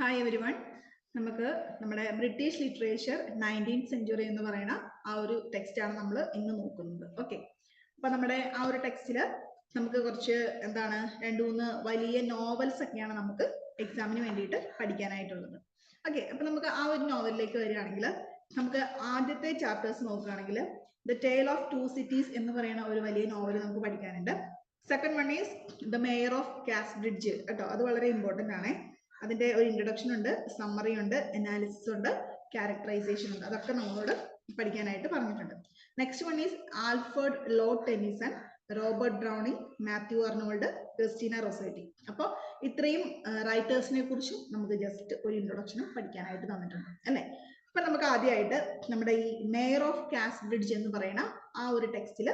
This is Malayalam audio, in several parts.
Hi every one. നമുക്ക് നമ്മുടെ ബ്രിട്ടീഷ് ലിറ്ററേച്ചർ 19th സെഞ്ചുറി എന്ന് പറയുന്ന ആ ഒരു ടെക്സ്റ്റാണ് നമ്മൾ ഇന്ന് നോക്കുന്നത്. ഓക്കെ, അപ്പൊ നമ്മുടെ ആ ഒരു ടെക്സ്റ്റിൽ നമുക്ക് കുറച്ച് എന്താണ് 2-3 വലിയ നോവൽസ് ഒക്കെയാണ് നമുക്ക് എക്സാമിന് വേണ്ടിയിട്ട് പഠിക്കാനായിട്ടുള്ളത്. ഓക്കെ, അപ്പൊ നമുക്ക് ആ ഒരു നോവലിലേക്ക് വരികയാണെങ്കിൽ നമുക്ക് ആദ്യത്തെ ചാപ്റ്റേഴ്സ് നോക്കുകയാണെങ്കിൽ the tale of two cities എന്ന് പറയുന്ന ഒരു വലിയ നോവൽ നമുക്ക് പഠിക്കാനുണ്ട്. Second one is the mayor of Casterbridge കേട്ടോ, അത് വളരെ ഇമ്പോർട്ടൻ്റ് ആണ്. അതിന്റെ ഒരു ഇൻട്രൊഡക്ഷൻ ഉണ്ട്, സമ്മറി ഉണ്ട്, അനാലിസിസ് ഉണ്ട്, ക്യാരക്ടറൈസേഷൻ ഉണ്ട്. അതൊക്കെ നമ്മളോട് പഠിക്കാനായിട്ട് പറഞ്ഞിട്ടുണ്ട്. Next one is Alfred Lord Tennyson, Robert Browning, Matthew Arnold, Christina Rossetti. അപ്പോൾ ഇത്രയും റൈറ്റേഴ്സിനെ കുറിച്ചും നമുക്ക് ജസ്റ്റ് ഒരു ഇൻട്രൊഡക്ഷനും പഠിക്കാനായിട്ട് തന്നിട്ടുണ്ട് അല്ലേ. അപ്പൊ നമുക്ക് ആദ്യമായിട്ട് നമ്മുടെ ഈ മേയർ ഓഫ് കാസ്ബ്രിഡ്ജ് എന്ന് പറയുന്ന ആ ഒരു ടെക്സ്റ്റിൽ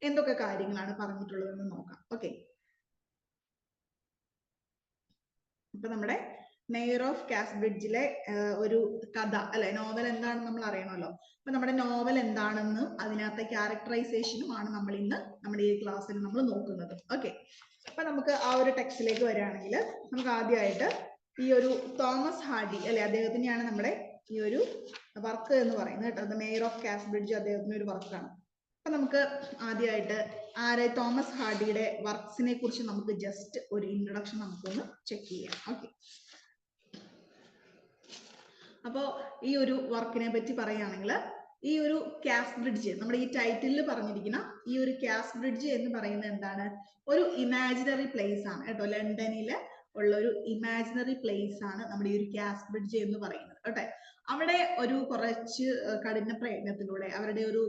എന്തൊക്കെ കാര്യങ്ങളാണ് പറഞ്ഞിട്ടുള്ളതെന്ന് നോക്കാം. ഓക്കെ, അപ്പൊ നമ്മുടെ മേയർ ഓഫ് കാസ്ബ്രിഡ്ജിലെ ഒരു കഥ അല്ലെ, നോവൽ എന്താണെന്ന് നമ്മൾ അറിയണമല്ലോ. അപ്പൊ നമ്മുടെ നോവൽ എന്താണെന്നും അതിനകത്തെ ക്യാരക്ടറൈസേഷനുമാണ് നമ്മൾ ഇന്ന് നമ്മുടെ ഈ ക്ലാസ്സിൽ നമ്മൾ നോക്കുന്നത്. ഓക്കെ, അപ്പൊ നമുക്ക് ആ ഒരു ടെക്സ്റ്റിലേക്ക് വരികയാണെങ്കിൽ നമുക്ക് ആദ്യമായിട്ട് ഈ ഒരു തോമസ് ഹാർഡി അല്ലെ, അദ്ദേഹത്തിനെയാണ് നമ്മുടെ ഈ ഒരു വർക്ക് എന്ന് പറയുന്നത് കേട്ടോ. ദ മേയർ ഓഫ് കാസ്ബ്രിഡ്ജ് അദ്ദേഹത്തിന് ഒരു വർക്കാണ്. അപ്പൊ നമുക്ക് ആദ്യമായിട്ട് തോമസ് ഹാർഡിയുടെ വർക്ക്സിനെ കുറിച്ച് നമുക്ക് ജസ്റ്റ് ഒരു ഇൻട്രൊഡക്ഷൻ നമുക്കൊന്ന് ചെക്ക് ചെയ്യാം. ഓക്കെ, അപ്പോൾ ഈ ഒരു വർക്കിനെ പറ്റി പറയുകയാണെങ്കിൽ ഈ ഒരു കാസ്ബ്രിഡ്ജ് നമ്മുടെ ഈ ടൈറ്റിലിൽ പറഞ്ഞിരിക്കുന്ന ഈ ഒരു കാസ്ബ്രിഡ്ജ് എന്ന് പറയുന്നത് എന്താണ്, ഒരു ഇമാജിനറി പ്ലേസ് ആണ് കേട്ടോ. ലണ്ടനിലെ ഉള്ള ഒരു ഇമാജിനറി പ്ലേസ് ആണ് നമ്മുടെ ഈ ഒരു കാസ്ബ്രിഡ്ജ് എന്ന് പറയുന്നത് കേട്ടോ. അവിടെ ഒരു കുറച്ച് കഠിന പ്രയത്നത്തിലൂടെ അവരുടെ ഒരു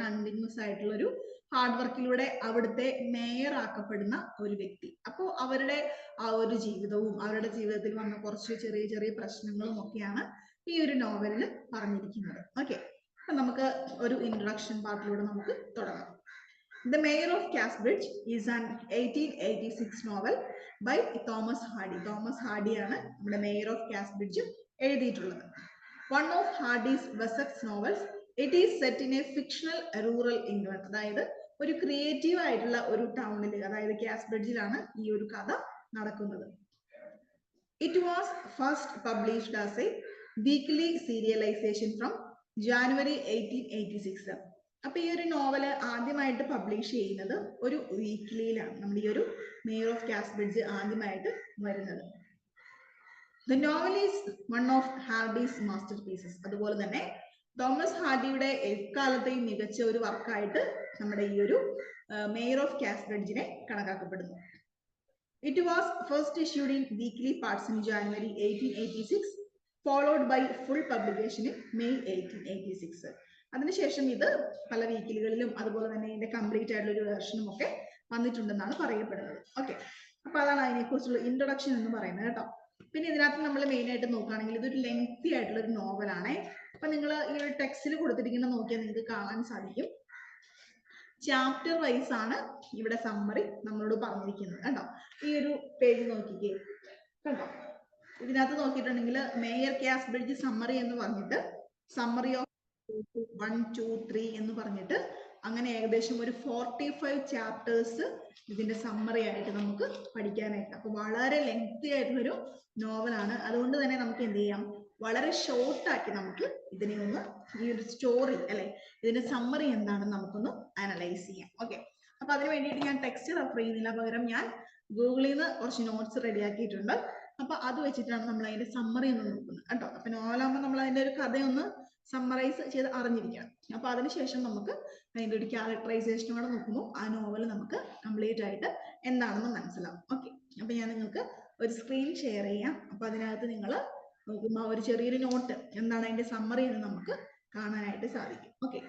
കണ്ടിന്യൂസ് ആയിട്ടുള്ള ഒരു ഹാർഡ് വർക്കിലൂടെ അവിടുത്തെ മേയർ ആക്കപ്പെടുന്ന ഒരു വ്യക്തി. അപ്പോൾ അവരുടെ ആ ഒരു ജീവിതവും അവരുടെ ജീവിതത്തിൽ വന്ന കുറച്ച് ചെറിയ ചെറിയ പ്രശ്നങ്ങളും ഒക്കെയാണ് ഈ ഒരു നോവലിൽ പറഞ്ഞിരിക്കുന്നത്. ഓക്കെ, അപ്പൊ നമുക്ക് ഒരു ഇൻട്രൊഡക്ഷൻ പാർട്ടിലൂടെ നമുക്ക് തുടങ്ങാം. The mayor of Casterbridge is an 1886 novel by Thomas Hardy. Thomas ഹാർഡിയാണ് നമ്മുടെ മേയർ ഓഫ് കാസ്ബ്രിഡ്ജ് എഴുതിയിട്ടുള്ളത്. One of Hardy's Wessex novels. It is set in a fictional rural England. അതായത് ഒരു ക്രിയേറ്റീവ് ആയിട്ടുള്ള ഒരു ടൗണിൽ, അതായത് കാസ്ബ്രിഡ്ജിലാണ് ഈ ഒരു കഥ നടക്കുന്നത്. It was first published as A weekly serialisation from January 1886. അപ്പൊ ഈ ഒരു നോവല് ആദ്യമായിട്ട് പബ്ലിഷ് ചെയ്യുന്നത് ഒരു വീക്ക്ലിയിലാണ്. നമ്മുടെ ഈ ഒരു മേയർ ഓഫ് കാസ്ബ്രിഡ്ജ് ആദ്യമായിട്ട് വരുന്നത്. The novel is one of Hardy's masterpieces. അതുപോലെ തന്നെ തോമസ് ഹാർഡിയുടെ എക്കാലത്തെയും മികച്ച ഒരു വർക്കായിട്ട് നമ്മുടെ ഈ ഒരു മേയർ ഓഫ് കാസ്ബ്രിഡ്ജിനെ കണക്കാക്കപ്പെടുന്നു. It was first issued in weekly parts in January 1886, followed by full publication in May 1886. അതിനുശേഷം ഇത് പല വീക്കിലുകളിലും അതുപോലെ തന്നെ ഇതിന്റെ കംപ്ലീറ്റ് ആയിട്ടുള്ള ഒരു വേർഷനും ഒക്കെ വന്നിട്ടുണ്ടെന്നാണ് പറയപ്പെടുന്നത്. ഓക്കെ, അപ്പൊ അതാണ് അതിനെക്കുറിച്ചുള്ള ഇൻട്രൊഡക്ഷൻ എന്ന് പറയുന്നത് കേട്ടോ. പിന്നെ ഇതിനകത്ത് നമ്മൾ മെയിൻ ആയിട്ട് നോക്കുകയാണെങ്കിൽ ഇതൊരു ലെങ്തി ആയിട്ടുള്ള ഒരു നോവലാണ്. അപ്പൊ നിങ്ങൾ ഈ ഒരു ടെക്സ്റ്റിൽ കൊടുത്തിരിക്കുന്ന നോക്കിയാൽ നിങ്ങൾക്ക് കാണാൻ സാധിക്കും, ചാപ്റ്റർ വൈസ് ആണ് ഇവിടെ സമ്മറി നമ്മളോട് പറഞ്ഞിരിക്കുന്നത് കേട്ടോ. ഈ ഒരു പേജ് നോക്കിക്കേ കണ്ടോ, ഇതിനകത്ത് നോക്കിയിട്ടുണ്ടെങ്കിൽ മേയർ കാസ്ബ്രിഡ്ജ് സമ്മറി എന്ന് പറഞ്ഞിട്ട് സമ്മറി ഓഫ് 1, 2, 3 എന്ന് പറഞ്ഞിട്ട് അങ്ങനെ ഏകദേശം ഒരു 45 ചാപ്റ്റേഴ്സ് ഇതിന്റെ സമ്മറി ആയിട്ട് നമുക്ക് പഠിക്കാനായിട്ട്. അപ്പൊ വളരെ ലെങ്തി ആയിട്ടുള്ളൊരു നോവലാണ്. അതുകൊണ്ട് തന്നെ നമുക്ക് എന്ത് ചെയ്യാം, വളരെ ഷോർട്ടാക്കി നമുക്ക് ഇതിനെ ഒന്ന് ഈ ഒരു സ്റ്റോറി അല്ലെ, ഇതിന്റെ സമ്മറി എന്താണെന്ന് നമുക്കൊന്ന് അനലൈസ് ചെയ്യാം. ഓക്കെ, അപ്പൊ അതിന് വേണ്ടിയിട്ട് ഞാൻ ടെക്സ്റ്റ് റെഫർ ചെയ്യുന്നില്ല, പകരം ഞാൻ ഗൂഗിളിൽ നിന്ന് കുറച്ച് നോട്ട്സ് റെഡിയാക്കിയിട്ടുണ്ട്. അപ്പൊ അത് വെച്ചിട്ടാണ് നമ്മൾ അതിന്റെ സമ്മറി ഒന്ന് നോക്കുന്നത് കേട്ടോ. അപ്പൊ നോവലാകുമ്പോൾ നമ്മൾ അതിന്റെ ഒരു കഥയൊന്ന് സമ്മറൈസ് ചെയ്ത് അറിഞ്ഞിരിക്കണം. അപ്പൊ അതിനുശേഷം നമുക്ക് അതിന്റെ ഒരു ക്യാരക്ടറൈസേഷനോടെ നോക്കുമ്പോൾ ആ നോവൽ നമുക്ക് കംപ്ലീറ്റ് ആയിട്ട് എന്താണെന്ന് മനസ്സിലാവും. ഓക്കെ, അപ്പൊ ഞാൻ നിങ്ങൾക്ക് ഒരു സ്ക്രീൻ ഷെയർ ചെയ്യാം. അപ്പൊ അതിനകത്ത് നിങ്ങൾ നോക്കുമ്പോൾ ഒരു ചെറിയൊരു നോട്ട് എന്താണ് അതിന്റെ സമ്മറി എന്ന് നമുക്ക് കാണാനായിട്ട് സാധിക്കും. ഓക്കെ,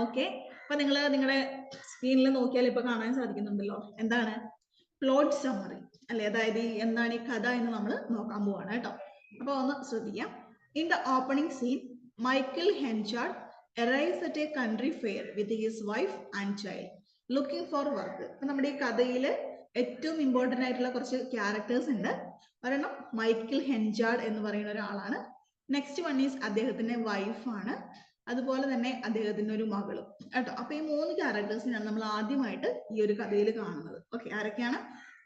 ഓക്കെ, അപ്പൊ നിങ്ങൾ നിങ്ങളുടെ സ്ക്രീനിൽ നോക്കിയാൽ ഇപ്പൊ കാണാൻ സാധിക്കുന്നുണ്ടല്ലോ എന്താണ് പ്ലോട്ട് സമ്മറി അല്ലെ, അതായത് എന്താണ് ഈ കഥ എന്ന് നമ്മൾ നോക്കാൻ പോവാണ് കേട്ടോ. അപ്പൊ ഒന്ന് ശ്രദ്ധിക്കാം. In the opening scene, Michael Henchard arrives at a country fair with his wife and child. Looking for work. അപ്പൊ നമ്മുടെ ഈ കഥയില് ഏറ്റവും ഇമ്പോർട്ടന്റ് ആയിട്ടുള്ള കുറച്ച് ക്യാരക്ടേഴ്സ് ഉണ്ട്. ഒരെണ്ണം മൈക്കിൾ ഹെൻജാർഡ് എന്ന് പറയുന്ന ഒരാളാണ്. നെക്സ്റ്റ് വൺ ഈസ് അദ്ദേഹത്തിന്റെ വൈഫാണ്. അതുപോലെ തന്നെ അദ്ദേഹത്തിന്റെ ഒരു മകളും കേട്ടോ. അപ്പൊ ഈ 3 ക്യാരക്ടേഴ്സിനാണ് നമ്മൾ ആദ്യമായിട്ട് ഈ ഒരു കഥയിൽ കാണുന്നത്. ഓക്കെ, ആരൊക്കെയാണ്?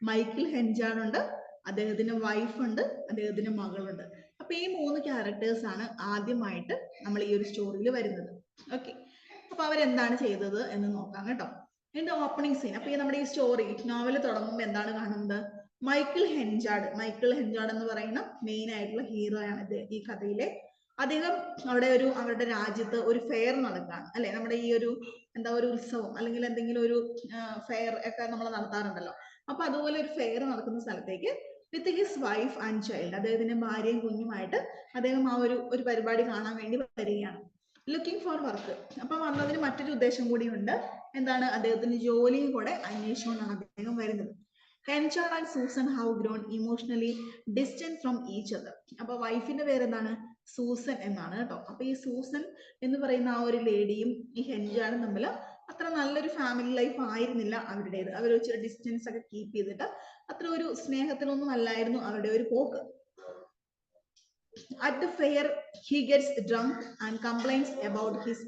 മൈക്കിൾ ഹെൻജാർഡ് ഉണ്ട്, അദ്ദേഹത്തിന്റെ വൈഫ് ഉണ്ട്, അദ്ദേഹത്തിന്റെ മകളുണ്ട്. അപ്പൊ ഈ 3 ക്യാരക്ടേഴ്സ് ആണ് ആദ്യമായിട്ട് നമ്മൾ ഈ ഒരു സ്റ്റോറിയിൽ വരുന്നത്. ഓക്കെ, അപ്പൊ അവരെന്താണ് ചെയ്തത് എന്ന് നോക്കാം കേട്ടോ. ഇതിന്റെ ഓപ്പണിംഗ് സീൻ. അപ്പൊ ഈ നമ്മുടെ ഈ സ്റ്റോറി നോവൽ തുടങ്ങുമ്പോൾ എന്താണ് കാണുന്നത്? മൈക്കിൾ ഹെൻജാർഡ് എന്ന് പറയുന്ന മെയിൻ ആയിട്ടുള്ള ഹീറോ ആണ് ഈ കഥയിലെ. അദ്ദേഹം അവിടെ അവരുടെ രാജ്യത്ത് ഒരു ഫെയർ നടക്കുകയാണ് അല്ലെ. നമ്മുടെ ഈ ഒരു ഒരു ഉത്സവം അല്ലെങ്കിൽ എന്തെങ്കിലും ഒരു ഫെയർ ഒക്കെ നമ്മൾ നടത്താറുണ്ടല്ലോ. അപ്പൊ അതുപോലെ ഒരു ഫെയർ നടക്കുന്ന സ്ഥലത്തേക്ക് with his wife and child, അദ്ദേഹത്തിന്റെ ഭാര്യയും കുഞ്ഞുമായിട്ട് അദ്ദേഹം ആ ഒരു പരിപാടി കാണാൻ വേണ്ടി വരികയാണ്. Looking for work. അപ്പൊ വന്നതിന് മറ്റൊരു ഉദ്ദേശം കൂടിയുണ്ട്. എന്താണ്? അദ്ദേഹത്തിന് ജോലിയും കൂടെ അന്വേഷിച്ചുകൊണ്ടാണ് അദ്ദേഹം വരുന്നത്. Henchard and Susan have grown emotionally distant from each other. അപ്പൊ വൈഫിന്റെ പേരെന്താണ്? സൂസൻ എന്നാണ് കേട്ടോ. അപ്പൊ ഈ സൂസൻ എന്ന് പറയുന്ന ആ ഒരു ലേഡിയും ഈ ഹെൻചാർഡും തമ്മിൽ അത്ര നല്ലൊരു ഫാമിലി ലൈഫ് ആയിരുന്നില്ല അവരുടേത്. അവർ വെച്ച് ഡിസ്റ്റൻസ് ഒക്കെ കീപ്പ് ചെയ്തിട്ട് അത്ര ഒരു സ്നേഹത്തിലൊന്നും അല്ലായിരുന്നു അവരുടെ ഒരു പോക്ക്. At the fair, he gets drunk and complains about his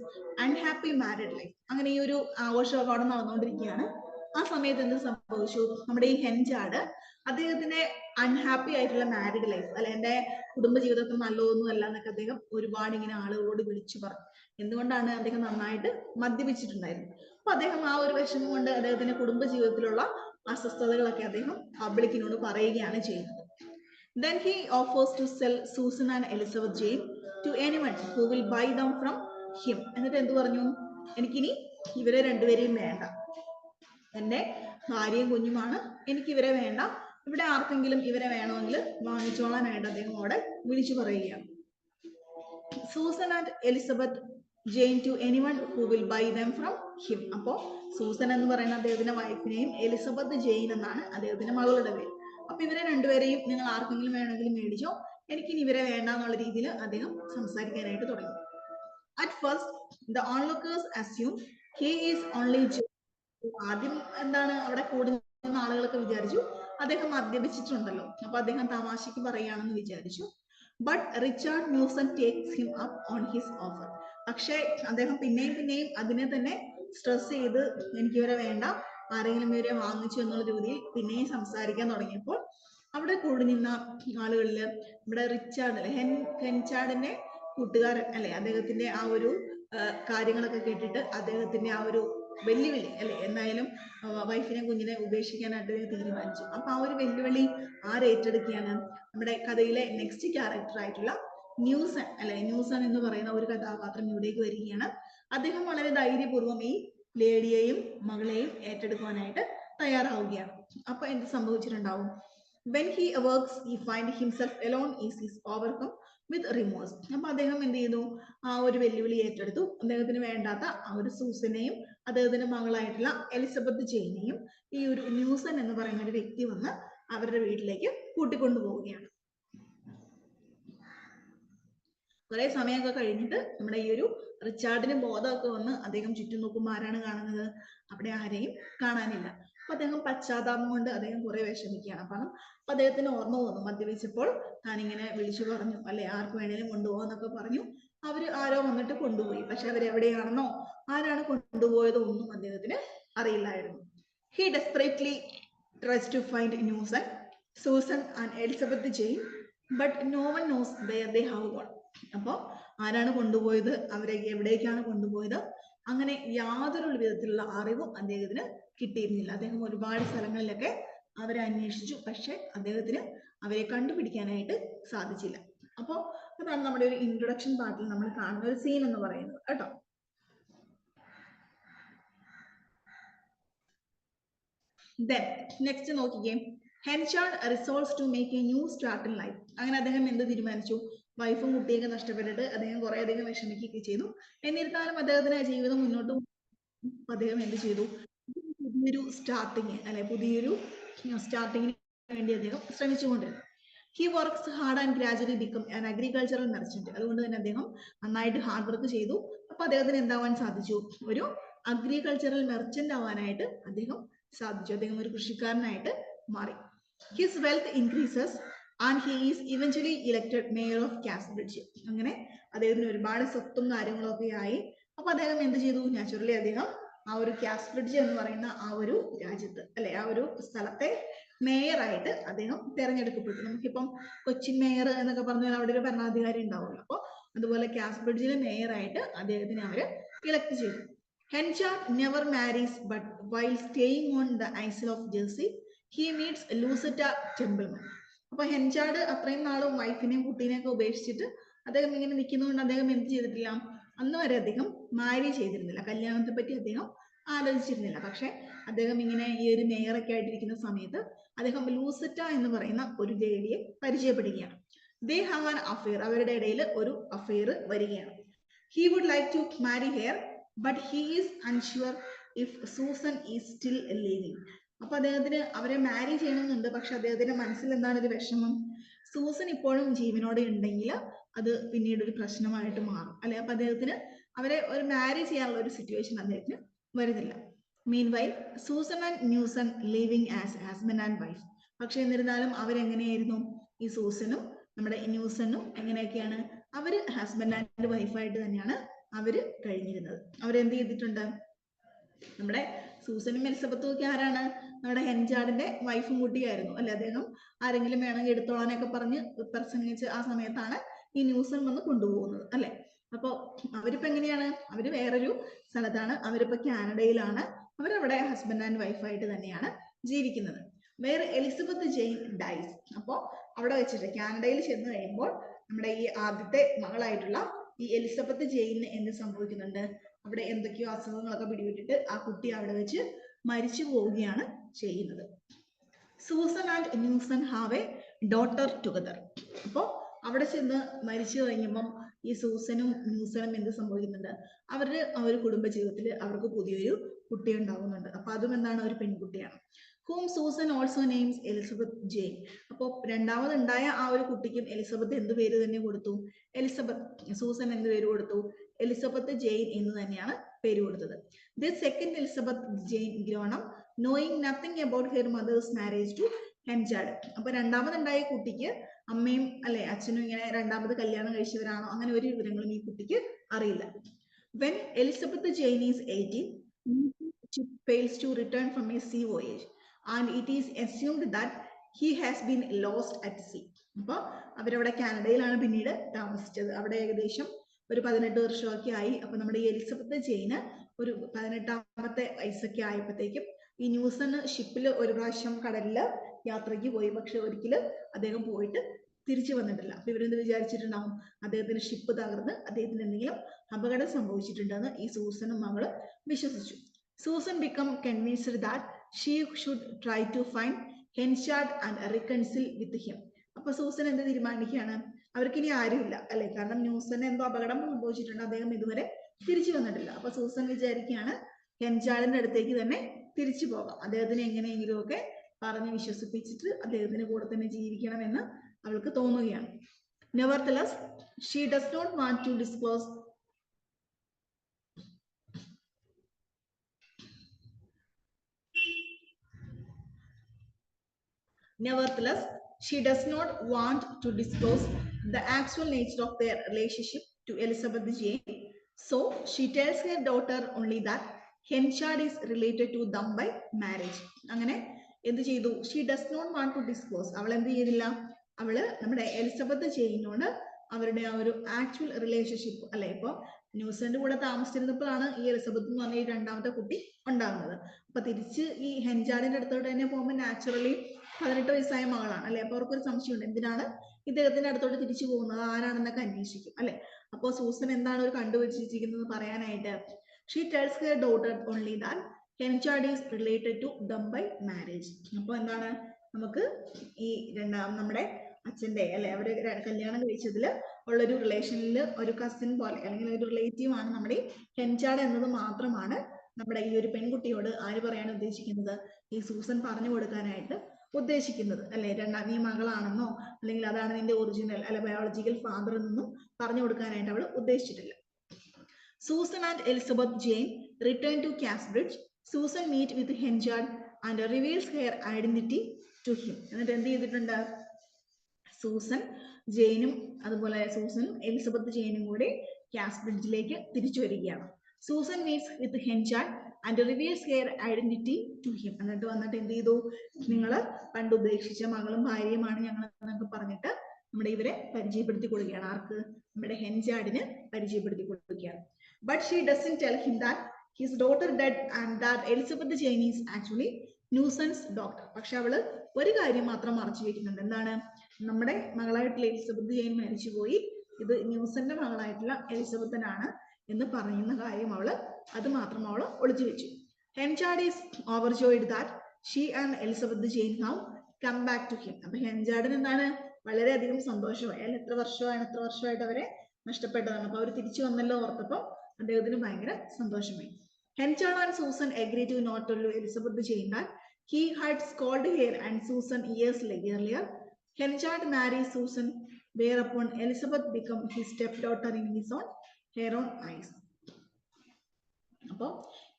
unhappy married life. അങ്ങനെ ഈ ഒരു ആഘോഷമൊക്കെ അവിടെ നടന്നുകൊണ്ടിരിക്കുകയാണ്. ആ സമയത്ത് എന്ത് സംഭവിച്ചു? നമ്മുടെ ഈ ഹെൻചാർഡ് അദ്ദേഹത്തിന്റെ അൺഹാപ്പി ആയിട്ടുള്ള മാരിഡ് ലൈഫ് അല്ലെ, എന്റെ കുടുംബജീവിതത്തിൽ നല്ലതൊന്നും അല്ല എന്നൊക്കെ അദ്ദേഹം ഒരുപാട് ഇങ്ങനെ ആളുകളോട് വിളിച്ചു പറഞ്ഞു. എന്തുകൊണ്ടാണ്? അദ്ദേഹം നന്നായിട്ട് മദ്യപിച്ചിട്ടുണ്ടായിരുന്നു. അപ്പൊ അദ്ദേഹം ആ ഒരു വിഷമം കൊണ്ട് അദ്ദേഹത്തിന്റെ കുടുംബജീവിതത്തിലുള്ള അസ്വസ്ഥതകളൊക്കെ അദ്ദേഹം പബ്ലിക്കിനോട് പറയുകയാണ് ചെയ്യുന്നത്. Then he offers to sell Susan and Elizabeth Jane to anyone who will buy them from him. എന്നിട്ട് എന്ത് പറഞ്ഞു? എനിക്കിനി ഇവരെ രണ്ടുപേരെയും വേണ്ട, എന്റെ ഭാര്യയും കുഞ്ഞുമാണ്, എനിക്ക് ഇവരെ വേണ്ട, ഇവിടെ ആർക്കെങ്കിലും ഇവരെ വേണമെങ്കിൽ വാങ്ങിച്ചോളാനായിട്ട് അദ്ദേഹം അവിടെ വിളിച്ചു പറയുകയാണ്. Susan and Elizabeth Jane to anyone who will buy them from him. അപ്പോ സൂസൻ എന്ന് പറയുന്ന അദ്ദേഹത്തിന്റെ വൈഫിനെയും എലിസബത്ത് ജെയിൻ എന്നാണ് അദ്ദേഹത്തിന്റെ മകളുടെ പേര്. അപ്പൊ ഇവരെ രണ്ടുപേരെയും നിങ്ങൾ ആർക്കെങ്കിലും വേണമെങ്കിലും മേടിച്ചോ, എനിക്കിനി ഇവരെ വേണ്ട എന്നുള്ള രീതിയിൽ അദ്ദേഹം സംസാരിക്കാനായിട്ട് തുടങ്ങി. At first the onlookers assume he is only ജോ. ആദ്യം എന്താണ് അവിടെ കൂടുന്ന ആളുകളൊക്കെ വിചാരിച്ചു അദ്ദേഹം മദ്യപിച്ചിട്ടുണ്ടല്ലോ, അപ്പൊ അദ്ദേഹം തമാശക്ക് പറയുകയാണെന്ന് വിചാരിച്ചു. But Richard Newson takes him up on his offer. പക്ഷേ അദ്ദേഹം പിന്നെയും അതിനെ തന്നെ സ്ട്രെസ് ചെയ്ത് എനിക്ക് ഇവരെ വേണ്ട, ആരെങ്കിലും ഇവരെ വാങ്ങിച്ചു എന്നുള്ള രീതിയിൽ പിന്നെയും സംസാരിക്കാൻ തുടങ്ങിയപ്പോൾ അവിടെ കൂടി നിന്ന ആളുകളില് ഇവിടെ റിച്ചാർഡ് അല്ലെ, ഹെൻചാർഡിന്റെ കൂട്ടുകാരൻ അല്ലെ, അദ്ദേഹത്തിന്റെ ആ ഒരു കാര്യങ്ങളൊക്കെ കേട്ടിട്ട് അദ്ദേഹത്തിന്റെ ആ ഒരു വെല്ലുവിളി അല്ലെ, എന്തായാലും വൈഫിനെ കുഞ്ഞിനെ ഉപേക്ഷിക്കാനായിട്ട് തീരുമാനിച്ചു. അപ്പൊ ആ ഒരു വെല്ലുവിളി ആരേറ്റെടുക്കുകയാണ്? നമ്മുടെ കഥയിലെ നെക്സ്റ്റ് ക്യാരക്ടർ ആയിട്ടുള്ള ന്യൂസൺ അല്ലെ, ന്യൂസൺ എന്ന് പറയുന്ന ഒരു കഥാപാത്രം ഇവിടേക്ക് വരികയാണ്. അദ്ദേഹം വളരെ ധൈര്യപൂർവ്വം ഈ ലേഡിയെയും മകളെയും ഏറ്റെടുക്കുവാനായിട്ട് തയ്യാറാവുകയാണ്. അപ്പൊ എന്ത് സംഭവിച്ചിട്ടുണ്ടാവും? When he awakes, he finds himself alone, is overcome with remorse. അപ്പൊ അദ്ദേഹം എന്ത് ചെയ്തു? ആ ഒരു വെല്ലുവിളി ഏറ്റെടുത്തു. അദ്ദേഹത്തിന് വേണ്ടാത്ത ആ ഒരു സൂസനെയും അദ്ദേഹത്തിന്റെ മകളായിട്ടുള്ള എലിസബത്ത് ജെയിനെയും ഈ ഒരു ന്യൂസൺ എന്ന് പറയുന്ന ഒരു വ്യക്തി വന്ന് അവരുടെ വീട്ടിലേക്ക് കൂട്ടിക്കൊണ്ടു പോവുകയാണ്. കുറെ സമയമൊക്കെ കഴിഞ്ഞിട്ട് നമ്മുടെ ഈ ഒരു റിച്ചാർഡിന് ബോധമൊക്കെ വന്ന് അദ്ദേഹം ചുറ്റും നോക്കുമ്പോൾ ആരാണ് കാണുന്നത്? അവിടെ ആരെയും കാണാനില്ല. അപ്പൊ അദ്ദേഹം പശ്ചാത്താപം കൊണ്ട് അദ്ദേഹം കുറെ വിഷമിക്കുകയാണ്. അപ്പൊ അദ്ദേഹത്തിന് ഓർമ്മ വന്നു, മദ്യപിച്ചപ്പോൾ താനിങ്ങനെ വിളിച്ചു പറഞ്ഞു അല്ലെ, ആർക്ക് വേണേലും കൊണ്ടുപോകാന്നൊക്കെ പറഞ്ഞു. അവര് ആരോ വന്നിട്ട് കൊണ്ടുപോയി. പക്ഷെ അവരെവിടെയാണെന്നോ ആരാണ് കൊണ്ടുപോയതോ ഒന്നും അദ്ദേഹത്തിന് അറിയില്ലായിരുന്നു. He desperately tries to find Newson, Susan and Elizabeth Jane, but no one knows where they have gone. അപ്പോൾ ആരാണ് കൊണ്ടുപോയത്, അവരെ എവിടേക്കാണ് കൊണ്ടുപോയത്, അങ്ങനെ യാതൊരു വിധത്തിലുള്ള അറിവും അദ്ദേഹത്തിന് കിട്ടിയിരുന്നില്ല. അദ്ദേഹം ഒരുപാട് സ്ഥലങ്ങളിലൊക്കെ അവരെ അന്വേഷിച്ചു, പക്ഷെ അദ്ദേഹത്തിന് അവരെ കണ്ടുപിടിക്കാനായിട്ട് സാധിച്ചില്ല. അപ്പോൾ അതാണ് നമ്മുടെ ഒരു ഇൻട്രൊഡക്ഷൻ പാർട്ടിൽ നമ്മൾ കാണുന്ന ഒരു സീൻ എന്ന് പറയുന്നത് കേട്ടോ. Then next നോക്കിക്കേ, Henchard resolves to make a new start in life. അങ്ങനെ അദ്ദേഹം എന്ത് തീരുമാനിച്ചു? വൈഫും കുട്ടിയൊക്കെ നഷ്ടപ്പെട്ടിട്ട് അദ്ദേഹം കുറെ അധികം വിഷമിക്കുകയൊക്കെ ചെയ്തു. എന്നിരുന്നാലും അദ്ദേഹത്തിന് ജീവിതം മുന്നോട്ട് അദ്ദേഹം എന്ത് ചെയ്തു? പുതിയൊരു സ്റ്റാർട്ടിങ് അല്ലെ, പുതിയൊരു സ്റ്റാർട്ടിങ്ങിന് വേണ്ടി അദ്ദേഹം ശ്രമിച്ചുകൊണ്ടിരുന്നു. He works hard and gradually become an agricultural merchant. അതുകൊണ്ട് തന്നെ അദ്ദേഹം നന്നായിട്ട് ഹാർഡ് വർക്ക് ചെയ്തു. അപ്പൊ അദ്ദേഹത്തിന് എന്താവാൻ സാധിച്ചു? ഒരു അഗ്രികൾച്ചറൽ മെർച്ചന്റ് ആവാനായിട്ട് അദ്ദേഹം സാധിച്ചു. അദ്ദേഹം ഒരു കൃഷിക്കാരനായിട്ട് മാറി. His wealth increases and he is eventually elected mayor of Casterbridge. അങ്ങനെ അദ്ദേഹത്തിന് ഒരുപാട് സ്വത്തും കാര്യങ്ങളൊക്കെ ആയി. അപ്പൊ അദ്ദേഹം എന്ത് ചെയ്തു? നാച്ചുറലി അദ്ദേഹം ആ ഒരു കാസ്ബ്രിഡ്ജ് എന്ന് പറയുന്ന ആ ഒരു രാജ്യത്ത് അല്ലെ ആ ഒരു സ്ഥലത്തെ മേയറായിട്ട് അദ്ദേഹം തെരഞ്ഞെടുക്കപ്പെട്ടു. നമുക്കിപ്പം കൊച്ചിൻ മേയർ എന്നൊക്കെ പറഞ്ഞാൽ അവിടെ ഒരു ഭരണാധികാരി ഉണ്ടാവുമല്ലോ. അപ്പോൾ അതുപോലെ കാസ്ബ്രിഡ്ജിലെ മേയറായിട്ട് അദ്ദേഹത്തിനെ അവര് ഇലക്ട് ചെയ്തു. Henchard never marries but while staying on the isle of Jersey he meets Lucetta Templeman. അപ്പൊ ഹെൻചാർഡ് അത്രയും നാളും വൈഫിനെയും കുട്ടീനെയും ഒക്കെ ഉപേക്ഷിച്ചിട്ട് അദ്ദേഹം ഇങ്ങനെ നിൽക്കുന്നതുകൊണ്ട് അദ്ദേഹം എന്ത് ചെയ്തിട്ടില്ല? അന്ന് വരെ അദ്ദേഹം മാരി ചെയ്തിരുന്നില്ല, കല്യാണത്തെ പറ്റി അദ്ദേഹം ആലോചിച്ചിരുന്നില്ല. പക്ഷെ അദ്ദേഹം ഇങ്ങനെ ഈ ഒരു മേയറൊക്കെ ആയിട്ടിരിക്കുന്ന സമയത്ത് അദ്ദേഹം ലൂസിറ്റ എന്ന് പറയുന്ന ഒരു ലേഡിയെ പരിചയപ്പെടുകയാണ്. ദേ ഹാവ് ആൻ അഫെയർ, അവരുടെ ഇടയിൽ ഒരു അഫെയർ വരികയാണ്. He would like to marry her but he is unsure if Susan is still living. അപ്പൊ അദ്ദേഹത്തിന് അവരെ മാരി ചെയ്യണമെന്നുണ്ട്. പക്ഷെ അദ്ദേഹത്തിന്റെ മനസ്സിൽ എന്താണ് ഒരു വിഷമം? സൂസൻ ഇപ്പോഴും ജീവനോടെ ഉണ്ടെങ്കിൽ അത് പിന്നീട് ഒരു പ്രശ്നമായിട്ട് മാറും അല്ലെ. അപ്പൊ അദ്ദേഹത്തിന് അവരെ ഒരു മാരി ചെയ്യാനുള്ള ഒരു സിറ്റുവേഷൻ അദ്ദേഹത്തിന് വരുന്നില്ല. Meanwhile Susan and Newson living as husband and wife. പക്ഷെ എന്നിരുന്നാലും അവരെങ്ങനെയായിരുന്നു? ഈ സൂസനും നമ്മുടെ ന്യൂസനും എങ്ങനെയൊക്കെയാണ്? അവര് ഹസ്ബൻഡ് ആൻഡ് വൈഫായിട്ട് തന്നെയാണ് അവര് കഴിഞ്ഞിരുന്നത്. അവരെന്ത് ചെയ്തിട്ടുണ്ട്? നമ്മുടെ സൂസനും എലിസബത്തും ഒക്കെ ആരാണ്? നമ്മുടെ ഹെൻചാർഡിന്റെ വൈഫും കുട്ടിയായിരുന്നു അല്ലെ. അദ്ദേഹം ആരെങ്കിലും വേണമെങ്കിൽ എടുത്തോളാനൊക്കെ പറഞ്ഞ് പ്രസംഗിച്ച് ആ സമയത്താണ് ഈ ന്യൂസൺ വന്ന് കൊണ്ടുപോകുന്നത് അല്ലെ. അപ്പൊ അവരിപ്പോ എങ്ങനെയാണ്? അവര് വേറൊരു സ്ഥലത്താണ്, അവരിപ്പോ കാനഡയിലാണ്. അവരവിടെ ഹസ്ബൻഡ് ആൻഡ് വൈഫായിട്ട് തന്നെയാണ് ജീവിക്കുന്നത്. വേറെ എലിസബത്ത് ജെയിൻ ഡൈസ്. അപ്പോ അവിടെ വെച്ചിട്ട് കാനഡയിൽ ചെന്ന് കഴിയുമ്പോൾ നമ്മുടെ ഈ ആദ്യത്തെ മകളായിട്ടുള്ള ഈ എലിസബത്ത് ജെയിന് എന്ത് സംഭവിക്കുന്നുണ്ട്? അവിടെ എന്തൊക്കെയോ അസുഖങ്ങളൊക്കെ പിടിപെട്ടിട്ട് ആ കുട്ടി അവിടെ വെച്ച് മരിച്ചു പോവുകയാണ് ചെയ്യുന്നത്. Susan and Newson have a daughter together. അപ്പോൾ അവിടെ ചെന്ന് മരിച്ചു കഴിഞ്ഞപ്പം ഈ സൂസനും ന്യൂസനും എന്ത് സംഭവിക്കുന്നുണ്ട്? അവരുടെ ആ ഒരു കുടുംബ ജീവിതത്തിൽ അവർക്ക് പുതിയൊരു കുട്ടി ഉണ്ടാകുന്നുണ്ട്. അപ്പൊ അതും എന്താണ്? ഒരു പെൺകുട്ടിയാണ്. Whom Susan also names Elizabeth Jane. അപ്പോൾ രണ്ടാമതുണ്ടായ ആ ഒരു കുട്ടിക്കും എലിസബത്ത് എന്ത് പേര് തന്നെ കൊടുത്തു? എലിസബത്ത്. സൂസൻ എന്ത് പേര് കൊടുത്തു? എലിസബത്ത് ജെയിൻ എന്ന് തന്നെയാണ് പേര് കൊടുത്തത്. This second Elizabeth Jane grown up knowing nothing about her mother's marriage to Henchard. അപ്പൊ രണ്ടാമതുണ്ടായ കുട്ടിക്ക് അമ്മയും അല്ലെ അച്ഛനും ഇങ്ങനെ രണ്ടാമത് കല്യാണം കഴിച്ചവരാണോ അങ്ങനെ ഒരു വിവരങ്ങളും ഈ കുട്ടിക്ക് അറിയില്ല. When Elizabeth Jane is 18, she fails to return from a sea voyage and it is assumed that he has been lost at sea. അപ്പോൾ അവരവിടെ കാനഡയിലാണ് പിന്നീട് താമസിച്ചത്. അവിടെ ഏകദേശം ഒരു 18 വർഷമൊക്കെ ആയി. അപ്പൊ നമ്മുടെ ഈ എലിസബത്ത് ജെയിന് ഒരു 18-ാമത്തെ വയസ്സൊക്കെ ആയപ്പോഴത്തേക്കും ഈ ന്യൂസൺ ഷിപ്പിൽ ഒരു പ്രാവശ്യം കടലില് യാത്രയ്ക്ക് പോയി. പക്ഷെ ഒരിക്കലും അദ്ദേഹം പോയിട്ട് തിരിച്ചു വന്നിട്ടില്ല. അപ്പൊ ഇവരെന്ത് വിചാരിച്ചിട്ടുണ്ടാവും? അദ്ദേഹത്തിന് ഷിപ്പ് തകർന്ന് അദ്ദേഹത്തിന് എന്തെങ്കിലും അപകടം സംഭവിച്ചിട്ടുണ്ടെന്ന് ഈ സൂസനും മകള് വിശ്വസിച്ചു. Susan became convinced that she should try to find Henchard and reconcile with him. അപ്പൊ സൂസൻ എന്ത് തീരുമാനിക്കുകയാണ്? അവർക്കിനി ആരുമില്ല അല്ലെ. കാരണം ന്യൂസന് എന്തോ അപകടം സംഭവിച്ചിട്ടുണ്ട്, അദ്ദേഹം ഇതുവരെ തിരിച്ചു വന്നിട്ടില്ല. അപ്പൊ സൂസൻ വിചാരിക്കുകയാണ് ഹെൻചാർഡിന്റെ അടുത്തേക്ക് തന്നെ തിരിച്ചു പോകാം, അദ്ദേഹത്തിന് എങ്ങനെയെങ്കിലും ഒക്കെ പറഞ്ഞ് വിശ്വസിപ്പിച്ചിട്ട് അദ്ദേഹത്തിന് കൂടെ തന്നെ ജീവിക്കണമെന്ന് അവൾക്ക് തോന്നുകയാണ്. Nevertheless, she does not want to disclose Nevertheless, she does not want to disclose the actual nature of their relationship to Elizabeth Jane. So she tells her daughter only that Henchard is related to them by marriage. അങ്ങനെ എന്ത് ചെയ്തു? She does not want to disclose. അവൾ എന്ത് ചെയ്തില്ല? അവള് നമ്മുടെ എലിസബത്ത് ജെയിനോട് അവരുടെ ആ ഒരു ആക്ച്വൽ റിലേഷൻഷിപ്പ് അല്ലെ. ഇപ്പൊ ന്യൂസിന്റെ കൂടെ താമസിച്ചിരുന്നപ്പോഴാണ് ഈ എലിസബത്ത് എന്ന് പറഞ്ഞ ഈ രണ്ടാമത്തെ കുട്ടി ഉണ്ടാകുന്നത്. അപ്പൊ തിരിച്ച് ഈ ഹെൻചാർഡിന്റെ അടുത്തോട്ട് തന്നെ പോകുമ്പോൾ നാച്ചുറലി 18 വയസ്സായ മകളാണ് അല്ലെ. അപ്പൊ അവർക്കൊരു സംശയമുണ്ട്, എന്തിനാണ് ഇദ്ദേഹത്തിന്റെ അടുത്തോട്ട് തിരിച്ചു പോകുന്നത്, ആരാണെന്നൊക്കെ അന്വേഷിക്കും അല്ലെ. അപ്പൊ സൂസൻ എന്താണ് ഒരു കണ്ടുപിടിച്ചിരിക്കുന്നത് പറയാനായിട്ട്? She tells her daughter only that Henchard is related to them by marriage. അപ്പൊ എന്താണ് നമുക്ക് ഈ നമ്മുടെ അച്ഛന്റെ അല്ലെ അവര് കല്യാണം കഴിച്ചതിൽ ഉള്ളൊരു റിലേഷനിൽ ഒരു കസിൻ പോലെ അല്ലെങ്കിൽ ഒരു റിലേറ്റീവ് ആണ് നമ്മുടെ ഹെൻചാർഡ് എന്നത് മാത്രമാണ് നമ്മുടെ ഈ ഒരു പെൺകുട്ടിയോട് ആര് പറയാൻ ഉദ്ദേശിക്കുന്നത്? ഈ സൂസൻ പറഞ്ഞു കൊടുക്കാനായിട്ട് ഉദ്ദേശിക്കുന്നത് അല്ലെ. നീ മകളാണെന്നോ അല്ലെങ്കിൽ അതാണ് നിന്റെ ഒറിജിനൽ അല്ലെ ബയോളജിക്കൽ ഫാദർ എന്നൊന്നും പറഞ്ഞു കൊടുക്കാനായിട്ട് അവൾ ഉദ്ദേശിച്ചിട്ടില്ല. Susan and Elizabeth Jane return to Casbridge. Susan meet with Henchard and reveals her identity to him. എന്നിട്ട് എന്ത് ചെയ്തിട്ടുണ്ട്? സൂസൻ ജെയിനും അതുപോലെ സൂസനും എലിസബത്ത് ജെയിനും കൂടി കാസ്ബ്രിഡ്ജിലേക്ക് തിരിച്ചു വരികയാണ്. Susan meets with Henchard and reveals her identity to him. എന്നിട്ട് വന്നിട്ട് എന്ത് ചെയ്തു? നിങ്ങൾ പണ്ട് ഉപേക്ഷിച്ച മകളും ഭാര്യയുമാണ് ഞങ്ങൾ എന്നൊക്കെ പറഞ്ഞിട്ട് നമ്മുടെ ഇവരെ പരിചയപ്പെടുത്തി കൊടുക്കുകയാണ്. ആർക്ക്? നമ്മുടെ ഹെൻചാർഡിന് പരിചയപ്പെടുത്തി കൊടുക്കുകയാണ്. But she doesn't tell him that his daughter dead and that Elizabeth Jane is actually Newson's daughter. പക്ഷെ അവള് ഒരു കാര്യം മാത്രം മറച്ചു വെക്കുന്നുണ്ട്. എന്താണ്? നമ്മുടെ മകളായിട്ടുള്ള എലിസബത്ത് ജെയിൻ മരിച്ചുപോയി, ഇത് ന്യൂസന്റെ മകളായിട്ടുള്ള എലിസബത്തിനാണ് എന്ന് പറയുന്ന കാര്യം അത് മാത്രം അവള് ഒളിച്ചു വെച്ചു. Henchard is overjoyed that she and Elizabeth Jane have come back to him. അപ്പൊ ഹെൻചാർഡിന് എന്താണ്? വളരെയധികം സന്തോഷമായി. അയാൾ എത്ര വർഷമായിട്ട് അവരെ നഷ്ടപ്പെട്ടതാണ്. അപ്പൊ അവർ തിരിച്ചു വന്നല്ലോ ഓർത്തപ്പോ അദ്ദേഹത്തിന് ഭയങ്കര സന്തോഷമായി. Henchard and Susan agree to not tell Elizabeth Jane that he had scolded her and Susan years earlier. Henchard marries Susan, whereupon Elizabeth becomes his stepdaughter in her own eyes. അപ്പോൾ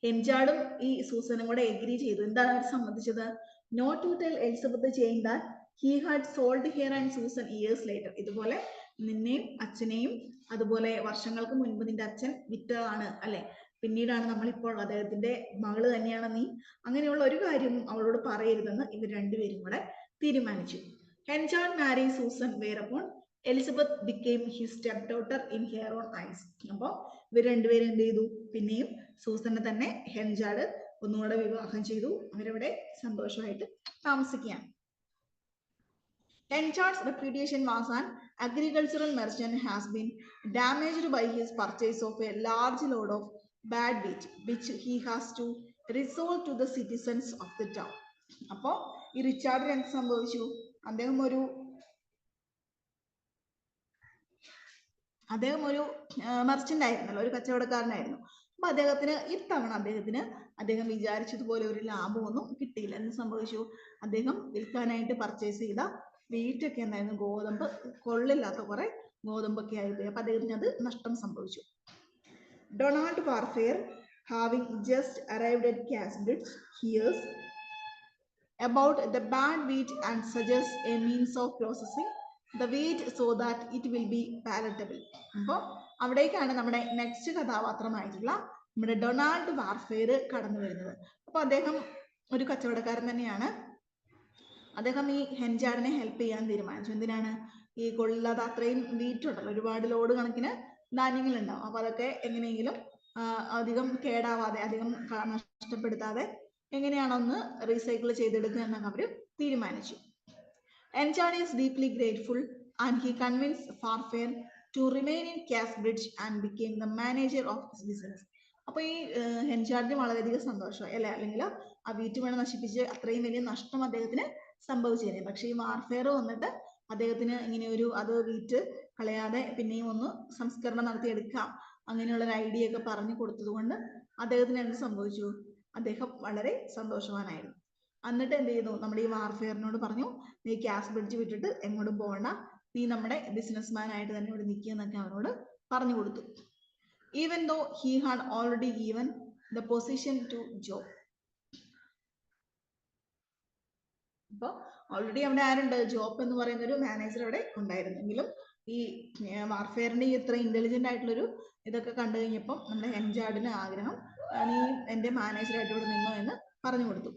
ഹെൻചാർഡും ഈ സൂസനും കൂടെ എഗ്രി ചെയ്തു. എന്താണ് അവർ സമ്മതിച്ചത്? Not to tell Elizabeth Jane that he had sold her and Susan years later. ഇതുപോലെ നിന്നെയും അച്ഛനെയും അതുപോലെ വർഷങ്ങൾക്ക് മുൻപ് നിന്റെ അച്ഛൻ വിറ്റതാണ് അല്ലെ, പിന്നീടാണ് നമ്മളിപ്പോൾ അദ്ദേഹത്തിന്റെ മകള് തന്നെയാണ് നീ, അങ്ങനെയുള്ള ഒരു കാര്യം അവളോട് പറയരുതെന്ന് ഇവർ രണ്ടുപേരും കൂടെ തീരുമാനിച്ചു. Henchard marry Susan whereupon Elizabeth became his stepdaughter in her own eyes. അപ്പോൾ ഇവർ രണ്ടുപേരും എന്ത് ചെയ്തു? പിന്നെയും സൂസനെ തന്നെ ഹെൻചാർഡ് ഒന്നുകൂടെ വിവാഹം ചെയ്തു. അവരവിടെ സന്തോഷമായിട്ട് താമസിക്കുകയാണ്. Henchard's reputation as an agricultural merchant has been damaged by his purchase of a large load of bad wheat, which he has to resolve to the citizens of the town. അപ്പോൾ ഈ റിച്ചാർഡിന് എന്ത് സംഭവിച്ചു? അദ്ദേഹം ഒരു മെർച്ചന്റ് ആയിരുന്നല്ലോ, ഒരു കച്ചവടക്കാരനായിരുന്നു. അപ്പൊ അദ്ദേഹം വിചാരിച്ചതുപോലെ ഒരു ലാഭമൊന്നും കിട്ടിയില്ല. എന്ത് സംഭവിച്ചു? അദ്ദേഹം വിൽക്കാനായിട്ട് പർച്ചേസ് ചെയ്ത വീറ്റൊക്കെ എന്തായിരുന്നു? ഗോതമ്പ്, കൊള്ളില്ലാത്ത കുറെ ഗോതമ്പൊക്കെ ആയിപ്പോയി. അപ്പൊ അദ്ദേഹത്തിന് അത് നഷ്ടം സംഭവിച്ചു. Donald warfare, having just arrived at Casbridge, hears about the bad wheat and suggests a means of processing the wheat so that it will be palatable. അപ്പോൾ അവിടേക്കാണ് നമ്മുടെ നെക്സ്റ്റ് കഥാപാത്രമായിട്ടുള്ള നമ്മുടെ ഡൊണാൾഡ് വാർഫെയർ കടന്നു വരുന്നത്. അപ്പൊ അദ്ദേഹം ഒരു കച്ചവടക്കാരൻ തന്നെയാണ്. അദ്ദേഹം ഈ ഹെൻചാർഡിനെ ഹെൽപ്പ് ചെയ്യാൻ തീരുമാനിച്ചു. എന്തിനാണ്? ഈ കൊള്ളില്ലാത്ത അത്രയും വീറ്റ് ഉണ്ടല്ലോ, ഒരുപാട് ലോഡ് കണക്കിന് ധാന്യങ്ങൾ ഉണ്ടാവും. അപ്പൊ അതൊക്കെ എങ്ങനെയെങ്കിലും അധികം കേടാവാതെ, അധികം നഷ്ടപ്പെടുത്താതെ എങ്ങനെയാണൊന്ന് റീസൈക്കിൾ ചെയ്തെടുക്കുക എന്നൊക്കെ അവർ തീരുമാനിച്ചു. Henchard is deeply grateful and he convinced Farfair to remain in Casbridge and became the manager of his business. അപ്പൊ ഈ ഹെൻചാർഡിന് വളരെയധികം സന്തോഷമായി അല്ലെ, അല്ലെങ്കിൽ ആ വീട്ടുപണി നശിപ്പിച്ച് അത്രയും വലിയ നഷ്ടം അദ്ദേഹത്തിന് സംഭവിച്ചേനെ. പക്ഷെ ഈ വാർഫെയർ വന്നിട്ട് അദ്ദേഹത്തിന് ഇങ്ങനെ അത് വീറ്റ് കളയാതെ പിന്നെയും ഒന്ന് സംസ്കരണം നടത്തിയെടുക്കാം, അങ്ങനെയുള്ള ഒരു ഐഡിയ ഒക്കെ പറഞ്ഞു കൊടുത്തത് കൊണ്ട് അദ്ദേഹത്തിന് എന്ത് സംഭവിച്ചു? അദ്ദേഹം വളരെ സന്തോഷവാനായിരുന്നു. എന്നിട്ട് എന്ത് ചെയ്തു? നമ്മുടെ ഈ വാർഫെയറിനോട് പറഞ്ഞു, നീ കാസ്ബ്രിഡ്ജ് വിട്ടിട്ട് എങ്ങോട്ടും പോകണ്ട, നീ നമ്മുടെ ബിസിനസ്മാൻ ആയിട്ട് തന്നെ ഇവിടെ നിൽക്കുക എന്നൊക്കെ അവനോട് പറഞ്ഞു കൊടുത്തു. Even though he had already given the position to Jopp. അപ്പൊ ഓൾറെഡി അവിടെ ആരുണ്ട്? ജോബ് എന്ന് പറയുന്ന ഒരു മാനേജർ അവിടെ ഉണ്ടായിരുന്നെങ്കിലും ഈ വാർഫെയറിന്റെ ഈ ഇത്ര ഇന്റലിജന്റ് ആയിട്ടുള്ളൊരു ഇതൊക്കെ കണ്ടു കഴിഞ്ഞപ്പോൾ നമ്മുടെ ഹെൻചാർഡിന് ആഗ്രഹം, നീ എന്റെ മാനേജറായിട്ട് ഇവിടെ നിന്നോ എന്ന് പറഞ്ഞു കൊടുത്തു.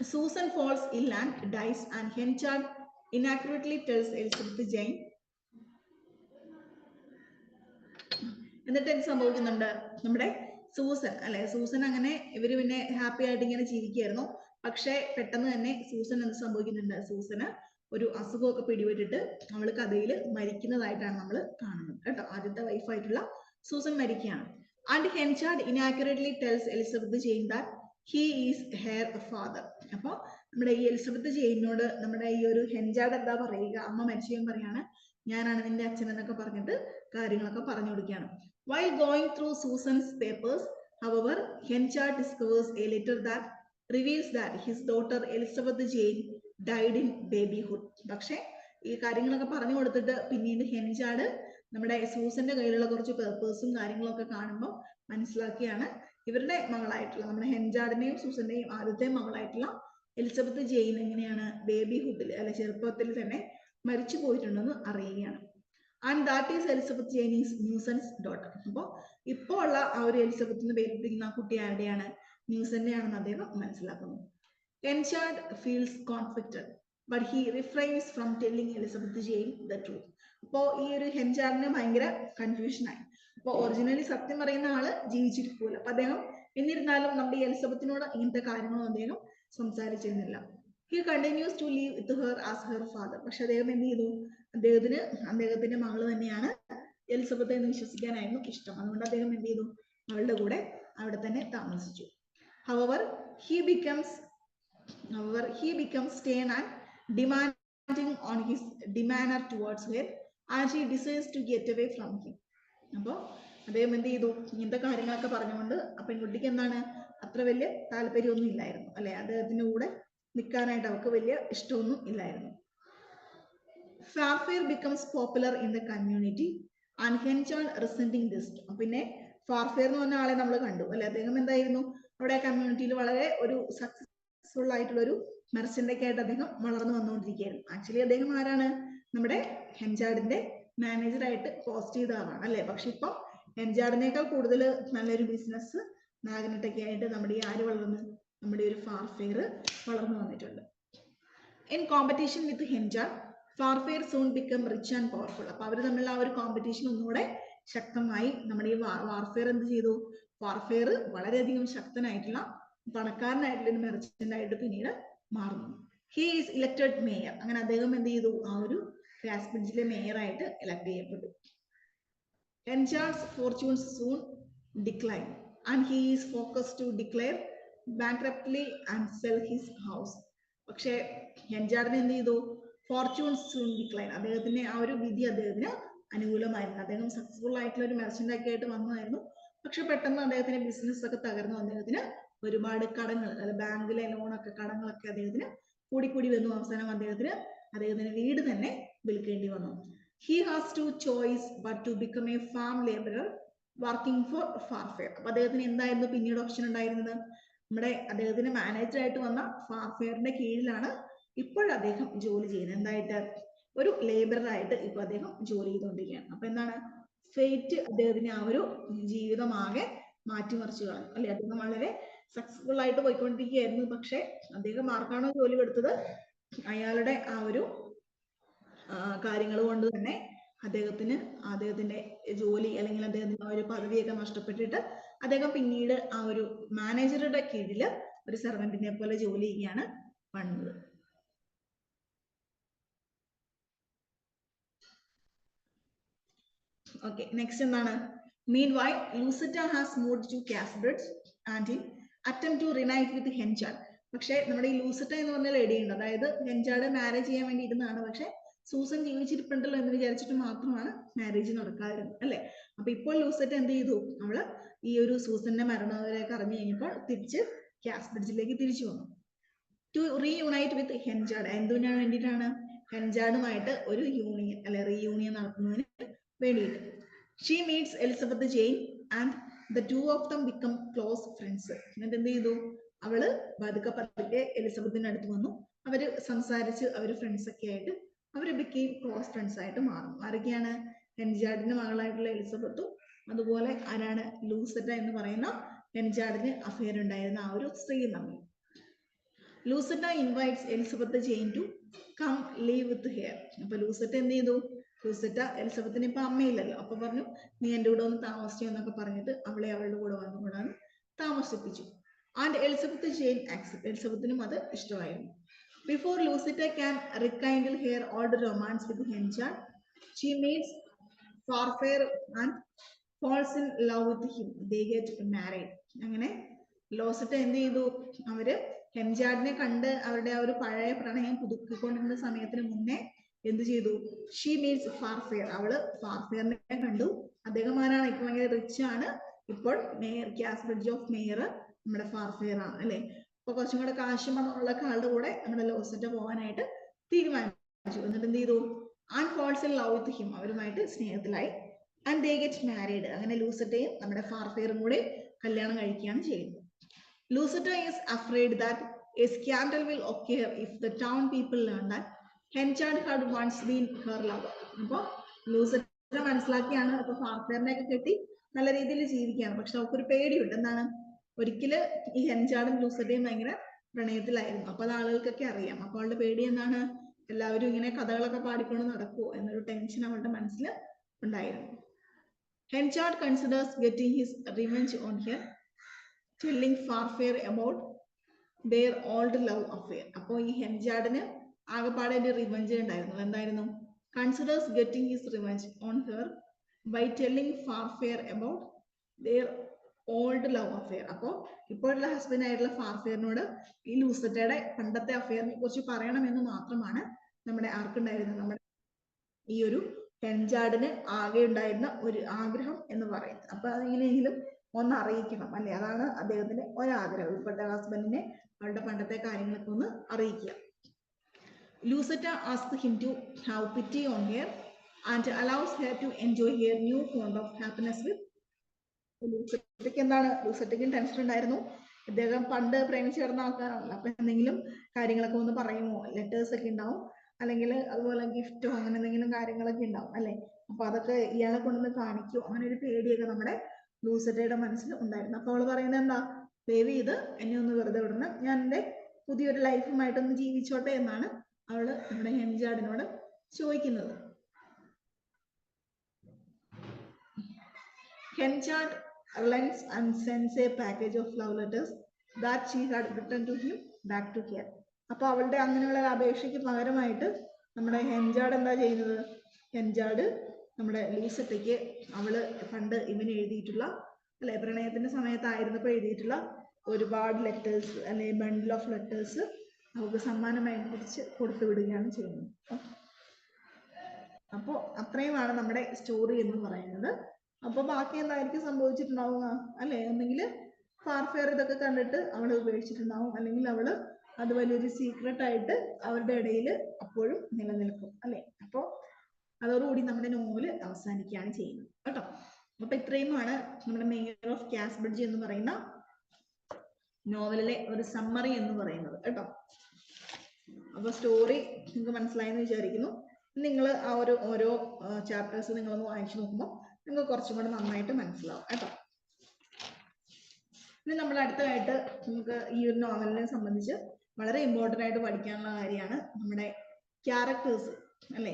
Susan falls ill and dies, and Henchard inaccurately tells Elizabeth Jane. എന്നിട്ട് എന്ത് സംഭവിക്കുന്നുണ്ട്? നമ്മുടെ സൂസൻ അല്ലെ, സൂസൻ അങ്ങനെ ഇവര് പിന്നെ ഹാപ്പി ആയിട്ട് ഇങ്ങനെ ജീവിക്കുകയായിരുന്നു. പക്ഷെ പെട്ടെന്ന് തന്നെ സൂസൻ എന്ത് സംഭവിക്കുന്നുണ്ട്? സൂസന് ഒരു അസുഖമൊക്കെ പിടിപെട്ടിട്ട് അവള് കഥയിൽ മരിക്കുന്നതായിട്ടാണ് നമ്മൾ കാണുന്നത് കേട്ടോ. ആദ്യത്തെ വൈഫായിട്ടുള്ള സൂസൻ മരിക്കുകയാണ്. And Henchard inaccurately tells Elizabeth Jane that he is her father. അപ്പൊ നമ്മുടെ ഈ എലിസബത്ത് ജെയിനോട് നമ്മുടെ ഈ ഒരു ഹെൻചാർഡ് എന്താ പറയുക? അമ്മ മരിച്ചും പറയാണ്, ഞാനാണ് നിന്റെ അച്ഛൻ എന്നൊക്കെ പറഞ്ഞിട്ട് കാര്യങ്ങളൊക്കെ പറഞ്ഞു കൊടുക്കുകയാണ്. While going through Susan's papers, however, Henchard discovers a letter that reveals that his daughter Elizabeth Jane died in babyhood. പക്ഷെ ഈ കാര്യങ്ങളൊക്കെ പറഞ്ഞു കൊടുത്തിട്ട് പിന്നീട് ഹെൻചാർഡ് നമ്മുടെ സൂസന്റെ കയ്യിലുള്ള കുറച്ച് പേപ്പേഴ്സും കാര്യങ്ങളൊക്കെ കാണുമ്പോൾ മനസ്സിലാക്കിയാണ് ഇവരുടെ മകളായിട്ടുള്ള നമ്മുടെ ഹെൻചാർഡിന്റെയും സൂസന്റെയും ആദ്യത്തെ മകളായിട്ടുള്ള എലിസബത്ത് ജെയിൻ എങ്ങനെയാണ് ബേബിഹുഡിൽ അല്ലെ ചെറുപ്പത്തിൽ തന്നെ മരിച്ചു പോയിട്ടുണ്ടെന്ന് അറിയുകയാണ്. And that is Elizabeth Jane is Newson's daughter. അപ്പോൾ ഇപ്പോൾ ഉള്ള ആ ഒരു എലിസബത്ത് എന്ന് പേരിട്ടിരിക്കുന്ന ആ കുട്ടി ആരുടെയാണ്? ന്യൂസന്റെ ആണെന്ന് അദ്ദേഹം മനസ്സിലാക്കുന്നു. Henchard feels conflicted but he refrains from telling Elizabeth Jane the truth. അപ്പോൾ ഈ ഒരു ഹെൻചാർഡിന് ഭയങ്കര കൺഫ്യൂഷനായി. അപ്പോൾ ഒറിജിനലി സത്യം പറയുന്ന ആള് ജീവിച്ചിരിക്കൂല. അപ്പൊ അദ്ദേഹം എന്നിരുന്നാലും നമ്മുടെ ഈ എലിസബത്തിനോട് ഇങ്ങനത്തെ കാര്യങ്ങളൊന്നും അദ്ദേഹം സംസാരിച്ചിരുന്നില്ല. He continues to live with her as her father. പക്ഷെ അദ്ദേഹം എന്ത് ചെയ്തു? അദ്ദേഹത്തിന്റെ മകള് തന്നെയാണ് എലിസബത്ത് എന്ന് വിശ്വസിക്കാനായിരുന്നു ഇഷ്ടം. അതുകൊണ്ട് അദ്ദേഹം എന്ത് ചെയ്തു? അവളുടെ കൂടെ അവിടെ തന്നെ താമസിച്ചു. However, he becomes stern and demanding on his demeanor towards her, and she decides to get away from him. അപ്പോൾ അദ്ദേഹം എന്ത് ചെയ്തു? ഇങ്ങനത്തെ കാര്യങ്ങളൊക്കെ പറഞ്ഞുകൊണ്ട് ആ പെൺകുട്ടിക്ക് എന്താണ് അത്ര വലിയ താല്പര്യമൊന്നും ഇല്ലായിരുന്നു അല്ലെ, അദ്ദേഹത്തിന്റെ കൂടെ നിൽക്കാനായിട്ട് അവർക്ക് വലിയ ഇഷ്ടമൊന്നും ഇല്ലായിരുന്നു. Farfrae becomes popular in the community and Henchard resenting this. പിന്നെ ഫാർഫെയർ എന്ന് പറഞ്ഞ ആളെ നമ്മൾ കണ്ടു അല്ലെ, അദ്ദേഹം എന്തായിരുന്നു അവിടെ കമ്മ്യൂണിറ്റിയിൽ വളരെ ഒരു സക്സസ്ഫുൾ ആയിട്ടുള്ള ഒരു മെർച്ചൻ്റൊക്കെ ആയിട്ട് അദ്ദേഹം വളർന്നു വന്നുകൊണ്ടിരിക്കുകയായിരുന്നു. ആക്ച്വലി അദ്ദേഹം ആരാണ്? നമ്മുടെ ഹെൻചാർഡിന്റെ മാനേജറായിട്ട് പോസ്റ്റ് ചെയ്ത ആളാണ് അല്ലെ. പക്ഷെ ഇപ്പം ഹെൻചാർഡിനേക്കാൾ കൂടുതൽ നല്ലൊരു ബിസിനസ് മാഗ്നറ്റൊക്കെ ആയിട്ട് നമ്മുടെ ഈ ആര് വളർന്ന്? നമ്മുടെ ഒരു ഫാർഫെയർ വളർന്നു വന്നിട്ടുണ്ട്. In competition with Henchard, Farfrae soon become rich and powerful. അപ്പൊ അവർ തമ്മിലുള്ള ആ ഒരു കോമ്പറ്റീഷൻ ഒന്നുകൂടെ ശക്തമായി. നമ്മുടെ ഈ വാർഫെയർ എന്ത് ചെയ്തു? വാർഫെയർ വളരെയധികം ശക്തനായിട്ടുള്ള പണക്കാരനായിട്ടുള്ള ഒരു മെർച്ചന്റ് ആയിട്ട് പിന്നീട് മാറുന്നു. He is elected mayor. അങ്ങനെ അദ്ദേഹം എന്ത് ചെയ്തു? ആ ഒരു കാസ്ബ്രിഡ്ജിലെ മേയർ ആയിട്ട് ഇലക്ട് ചെയ്യപ്പെട്ടു. Henchard's fortunes soon decline and he is focused to declare bankruptcy and sell his house. പക്ഷേ ഹെൻചാർഡിന് എന്ത് ചെയ്തു? Fortunes soon decline. അദ്ദേഹത്തിന്റെ ആ ഒരു വിധി അദ്ദേഹത്തിന് അനുകൂലമായിരുന്നു. അദ്ദേഹം സക്സസ്ഫുൾ ആയിട്ടുള്ള ഒരു മെർച്ചന്റ് ഒക്കെ ആയിട്ട് വന്നതായിരുന്നു. പക്ഷെ പെട്ടെന്ന് അദ്ദേഹത്തിന്റെ ബിസിനസ് ഒക്കെ തകർന്നു. അദ്ദേഹത്തിന് ഒരുപാട് കടങ്ങൾ, അതായത് ബാങ്കിലെ ലോണൊക്കെ കടങ്ങളൊക്കെ അദ്ദേഹത്തിന് കൂടി വന്നു. അവസാനം അദ്ദേഹത്തിന് വീട് തന്നെ വിൽക്കേണ്ടി വന്നു. He has to choice but to become a farm labourer working for Farfrae. അപ്പൊ അദ്ദേഹത്തിന് എന്തായിരുന്നു പിന്നീട് ഓപ്ഷൻ ഉണ്ടായിരുന്നത്? അദ്ദേഹത്തിന് മാനേജറായിട്ട് വന്ന ഫാർഫെയറിന്റെ കീഴിലാണ് ഇപ്പോൾ അദ്ദേഹം ജോലി ചെയ്യുന്നത്. എന്തായിട്ട്? ഒരു ലേബറായിട്ട് ഇപ്പൊ അദ്ദേഹം ജോലി ചെയ്തുകൊണ്ടിരിക്കുകയാണ്. അപ്പൊ എന്താണ്? ഫേറ്റ് അദ്ദേഹത്തിന് ആ ഒരു ജീവിതമാകെ മാറ്റിമറിച്ചു കളഞ്ഞു അല്ലെ. അദ്ദേഹം വളരെ സക്സസ്ഫുൾ ആയിട്ട് പോയിക്കൊണ്ടിരിക്കുകയായിരുന്നു. പക്ഷെ അദ്ദേഹം ആർക്കാണോ ജോലി കൊടുത്തത്, അയാളുടെ ആ ഒരു കാര്യങ്ങൾ കൊണ്ട് തന്നെ അദ്ദേഹത്തിന്റെ ജോലി അല്ലെങ്കിൽ അദ്ദേഹത്തിന്റെ ആ ഒരു പദവിയൊക്കെ നഷ്ടപ്പെട്ടിട്ട് അദ്ദേഹം പിന്നീട് ആ ഒരു മാനേജറുടെ കീഴിൽ ഒരു സെർവന്റിനെ പോലെ ജോലി ചെയ്യുകയാണ് വന്നത്. Okay, next എന്താണ്? Meanwhile, Lucetta has moved to Casbridge and in attempt to reunite with Henchard. പക്ഷെ നമ്മുടെ ഈ ലൂസിറ്റ എന്ന് പറഞ്ഞ ലേഡി ഉണ്ട്, അതായത് ഹെൻചാർഡ് മാരേജ് ചെയ്യാൻ വേണ്ടി ഇരുന്നതാണ്. പക്ഷെ സൂസൻ ജീവിച്ചിരിപ്പുണ്ടല്ലോ എന്ന് വിചാരിച്ചിട്ട് മാത്രമാണ് മാരേജ് നടക്കാതിരുന്നത് അല്ലെ. അപ്പൊ ഇപ്പോൾ ലൂസിറ്റ എന്ത് ചെയ്തു? അവള് ഈ ഒരു സൂസന്റെ മരണത്തിലേക്ക് അറിഞ്ഞു കഴിഞ്ഞപ്പോൾ തിരിച്ച് കാസ്ബ്രിഡ്ജിലേക്ക് തിരിച്ചു വന്നു. To reunite with Henchard. എന്തിനു വേണ്ടിയിട്ടാണ്? ഹെൻചാർഡുമായിട്ട് ഒരു യൂണിയൻ അല്ലെ റീയൂണിയൻ നടത്തുന്നതിന് വേണ്ടിയിട്ട്. She meets Elizabeth Jane and the two of them become close friends. എന്നിട്ട് എന്ത് ചെയ്തു? അവള് പതുക്കെ എലിസബത്തിന്റെ അടുത്ത് വന്നു. അവര് സംസാരിച്ച് അവര് ഫ്രണ്ട്സ് ഒക്കെ ആയിട്ട് അവര് ബിക്കെയിം ക്ലോസ് ഫ്രണ്ട്സ് ആയിട്ട് മാറും. ആരൊക്കെയാണ്? ഹെൻചാർഡിന്റെ മകളായിട്ടുള്ള എലിസബത്തും അതുപോലെ ആരാണ്? ലൂസിറ്റ എന്ന് പറയുന്ന ഹെൻചാർഡിന് അഫെയർ ഉണ്ടായിരുന്ന ആ ഒരു സ്ത്രീയും തമ്മിൽ. Lucetta invites Elizabeth Jane to come live with her. അപ്പൊ ലൂസിറ്റ എന്ത് ചെയ്തു? ലൂസിറ്റ എലിസബത്തിന് ഇപ്പൊ അമ്മയില്ലല്ലോ, അപ്പൊ പറഞ്ഞു നീ എൻ്റെ കൂടെ ഒന്ന് താമസിച്ചു എന്നൊക്കെ പറഞ്ഞിട്ട് അവളെ അവളുടെ കൂടെ വന്നുകൊണ്ടാണ് താമസിപ്പിച്ചു. And Elizabeth Jane accept. എലിസബത്തിനും അത് ഇഷ്ടമായിരുന്നു. Before Lucetta can rekindle her old romance with Henchard, she meets Farfrae and falls in love with him. They get married. അങ്ങനെ ലൂസിറ്റ എന്ത് ചെയ്തു? അവര് ഹെൻചാർഡിനെ കണ്ട് അവരുടെ ആ ഒരു പഴയ പ്രണയം പുതുക്കിക്കൊണ്ടിരുന്ന സമയത്തിന് മുന്നേ എന്ത് ചെയ്തു? She meets Farfrae. അവള് ഫാർഫെയറിനെ കണ്ടു. അദ്ദേഹം ആരാണ്? ഇപ്പൊ ഭയങ്കര റിച്ച് ആണ്. ഇപ്പോൾ മേയർ, കാസ്ബ്രിഡ്ജ് ഓഫ് മേയർ നമ്മുടെ ഫാർഫെയർ ആണ് അല്ലെ. അപ്പൊ കുറച്ചും കൂടെ കാശും പണമുള്ള ആളുടെ കൂടെ നമ്മുടെ ലൂസിറ്റ പോകാനായിട്ട് തീരുമാനിച്ചു. എന്നിട്ട് എന്ത് ചെയ്തു? And falls in love with him, അവരുമായിട്ട് സ്നേഹത്തിലായി. And they get married. അങ്ങനെ ലൂസിറ്റയും നമ്മുടെ ഫാർഫെയറും കൂടെ കല്യാണം കഴിക്കുകയാണ് ചെയ്യുന്നത്. Lucetta is afraid that a scandal will occur if the town people learn that Henchard had once been her lover. അപ്പോൾ ലൂസിറ്റ മനസ്സിലാക്കിയാണ് അപ്പൊ ഫാർഫെയറിനെ ഒക്കെ കെട്ടി നല്ല രീതിയിൽ ജീവിക്കുകയാണ്. പക്ഷെ അവൾക്കൊരു പേടിയുണ്ട്. എന്താണ്? ഒരിക്കല് ഈ ഹെൻചാർഡും ലൂസിറ്റയും ഭയങ്കര പ്രണയത്തിലായിരുന്നു. അപ്പൊ അത് ആളുകൾക്കൊക്കെ അറിയാം. അപ്പൊ അവളുടെ പേടി എന്താണ്? എല്ലാവരും ഇങ്ങനെ കഥകളൊക്കെ പാടിക്കൊണ്ട് നടക്കുമോ എന്നൊരു ടെൻഷൻ അവളുടെ മനസ്സിൽ ഉണ്ടായിരുന്നു. Henchard considers getting his revenge on her, telling Farfrae about their old love affair. അപ്പോൾ ഈ ഹെൻചാർഡിന് ആകെപ്പാടെ ഒരു റിവെഞ്ച് ഉണ്ടായിരുന്നു. എന്തായിരുന്നു? Considers getting his revenge on her by telling Farfrae about their old love affair. അപ്പോൾ ഇപ്പോഴുള്ള ഹസ്ബൻഡ് ആയിട്ടുള്ള ഫാർഫെയറിനോട് ഈ ലൂസിറ്റയുടെ പണ്ടത്തെ അഫെയറിനെ കുറിച്ച് പറയണമെന്ന് മാത്രമാണ് നമ്മുടെ ആർക്കുണ്ടായിരുന്നത്, നമ്മുടെ ഈ ഒരു ഹെൻചാർഡിന് ആകെ ഉണ്ടായിരുന്ന ഒരു ആഗ്രഹം എന്ന് പറയുന്നത്. അപ്പൊ അതെങ്ങനെയെങ്കിലും ഒന്ന് അറിയിക്കണം അല്ലെ, അതാണ് അദ്ദേഹത്തിന്റെ ഒരാഗ്രഹം. ഇപ്പോഴത്തെ ഹസ്ബൻഡിനെ അവരുടെ പണ്ടത്തെ കാര്യങ്ങളൊക്കെ ഒന്ന് അറിയിക്കുക. Lucetta asked him to have pity on her and allows her to enjoy her new found of happiness with. ലൂസിറ്റയ്ക്ക് എന്താണ്? ലൂസിറ്റയ്ക്കും ടെൻഷൻ ഉണ്ടായിരുന്നു. ഇദ്ദേഹം പണ്ട് പ്രേമിച്ച് കിടന്ന ആൾക്കാരാണല്ലോ. അപ്പൊ എന്തെങ്കിലും കാര്യങ്ങളൊക്കെ ഒന്ന് പറയുമോ, ലെറ്റേഴ്സ് ഒക്കെ ഉണ്ടാവും, അല്ലെങ്കിൽ അതുപോലെ ഗിഫ്റ്റോ അങ്ങനെ എന്തെങ്കിലും കാര്യങ്ങളൊക്കെ ഉണ്ടാവും അല്ലെ. അപ്പൊ അതൊക്കെ ഇയാളെ കൊണ്ടൊന്ന് കാണിക്കോ, അങ്ങനെ ഒരു പേടിയൊക്കെ നമ്മുടെ ലൂസിറ്റയുടെ മനസ്സിൽ ഉണ്ടായിരുന്നു. അപ്പൊ അവള് പറയുന്നത് എന്താ? ദയവ് ചെയ്ത് എന്നെ ഒന്ന് വെറുതെ വിടണം, ഞാൻ എൻ്റെ പുതിയൊരു ലൈഫുമായിട്ടൊന്ന് ജീവിച്ചോട്ടെ എന്നാണ് അവള് നമ്മുടെ ഹെൻചാർഡിനോട് ചോദിക്കുന്നത്. ഹെൻചാർഡ് relents and sends a package of love letters that she had written to him back to here. അപ്പൊ അവളുടെ അങ്ങനെയുള്ള അപേക്ഷയ്ക്ക് പകരമായിട്ട് നമ്മുടെ ഹെൻചാർഡ് എന്താ ചെയ്യുന്നത്? ഹെൻചാർഡ് നമ്മുടെ ലൂസിറ്റയ്ക്ക് അവള് പണ്ട് ഇവന് എഴുതിയിട്ടുള്ള അല്ലെ, പ്രണയത്തിന്റെ സമയത്തായിരുന്നപ്പോൾ എഴുതിയിട്ടുള്ള ഒരുപാട് ലെറ്റേഴ്സ് അല്ലെ, ബണ്ടിൽ ഓഫ് ലെറ്റേഴ്സ് അവൾക്ക് സമ്മാനമായി തിരിച്ച് കൊടുത്തു വിടുകയാണ് ചെയ്യുന്നത്. അപ്പോൾ അത്രയുമാണ് നമ്മുടെ സ്റ്റോറി എന്ന് പറയുന്നത്. അപ്പൊ ബാക്കി എന്തായിരിക്കും സംഭവിച്ചിട്ടുണ്ടാവുക അല്ലെ? ഒന്നെങ്കിൽ ഫാർഫെയർ ഇതൊക്കെ കണ്ടിട്ട് അവള് ഉപേക്ഷിച്ചിട്ടുണ്ടാവും, അല്ലെങ്കിൽ അവള് അത് വലിയൊരു സീക്രട്ട് ആയിട്ട് അവരുടെ ഇടയിൽ അപ്പോഴും നിലനിൽക്കും അല്ലെ. അപ്പോ അതോടുകൂടി നമ്മുടെ നോവല് അവസാനിക്കുകയാണ് ചെയ്യുന്നത് കേട്ടോ. അപ്പൊ ഇത്രയുമാണ് നമ്മുടെ മേയർ ഓഫ് കാസ്ബ്രിഡ്ജ് എന്ന് പറയുന്ന നോവലിലെ ഒരു സമ്മറി എന്ന് പറയുന്നത് കേട്ടോ. അപ്പൊ സ്റ്റോറി നിങ്ങൾക്ക് മനസ്സിലായെന്ന് വിചാരിക്കുന്നു. നിങ്ങൾ ആ ഓരോ ചാപ്റ്റേഴ്സ് നിങ്ങളൊന്ന് വായിച്ചു നോക്കുമ്പോൾ നിങ്ങൾക്ക് കുറച്ചും കൂടെ നന്നായിട്ട് മനസ്സിലാവും കേട്ടോ. ഇനി നമ്മൾ അടുത്തതായിട്ട് നമുക്ക് ഈ ഒരു നോവലിനെ സംബന്ധിച്ച് വളരെ ഇമ്പോർട്ടൻ്റ് ആയിട്ട് പഠിക്കാനുള്ള കാര്യമാണ് നമ്മുടെ ക്യാരക്ടേഴ്സ് അല്ലെ.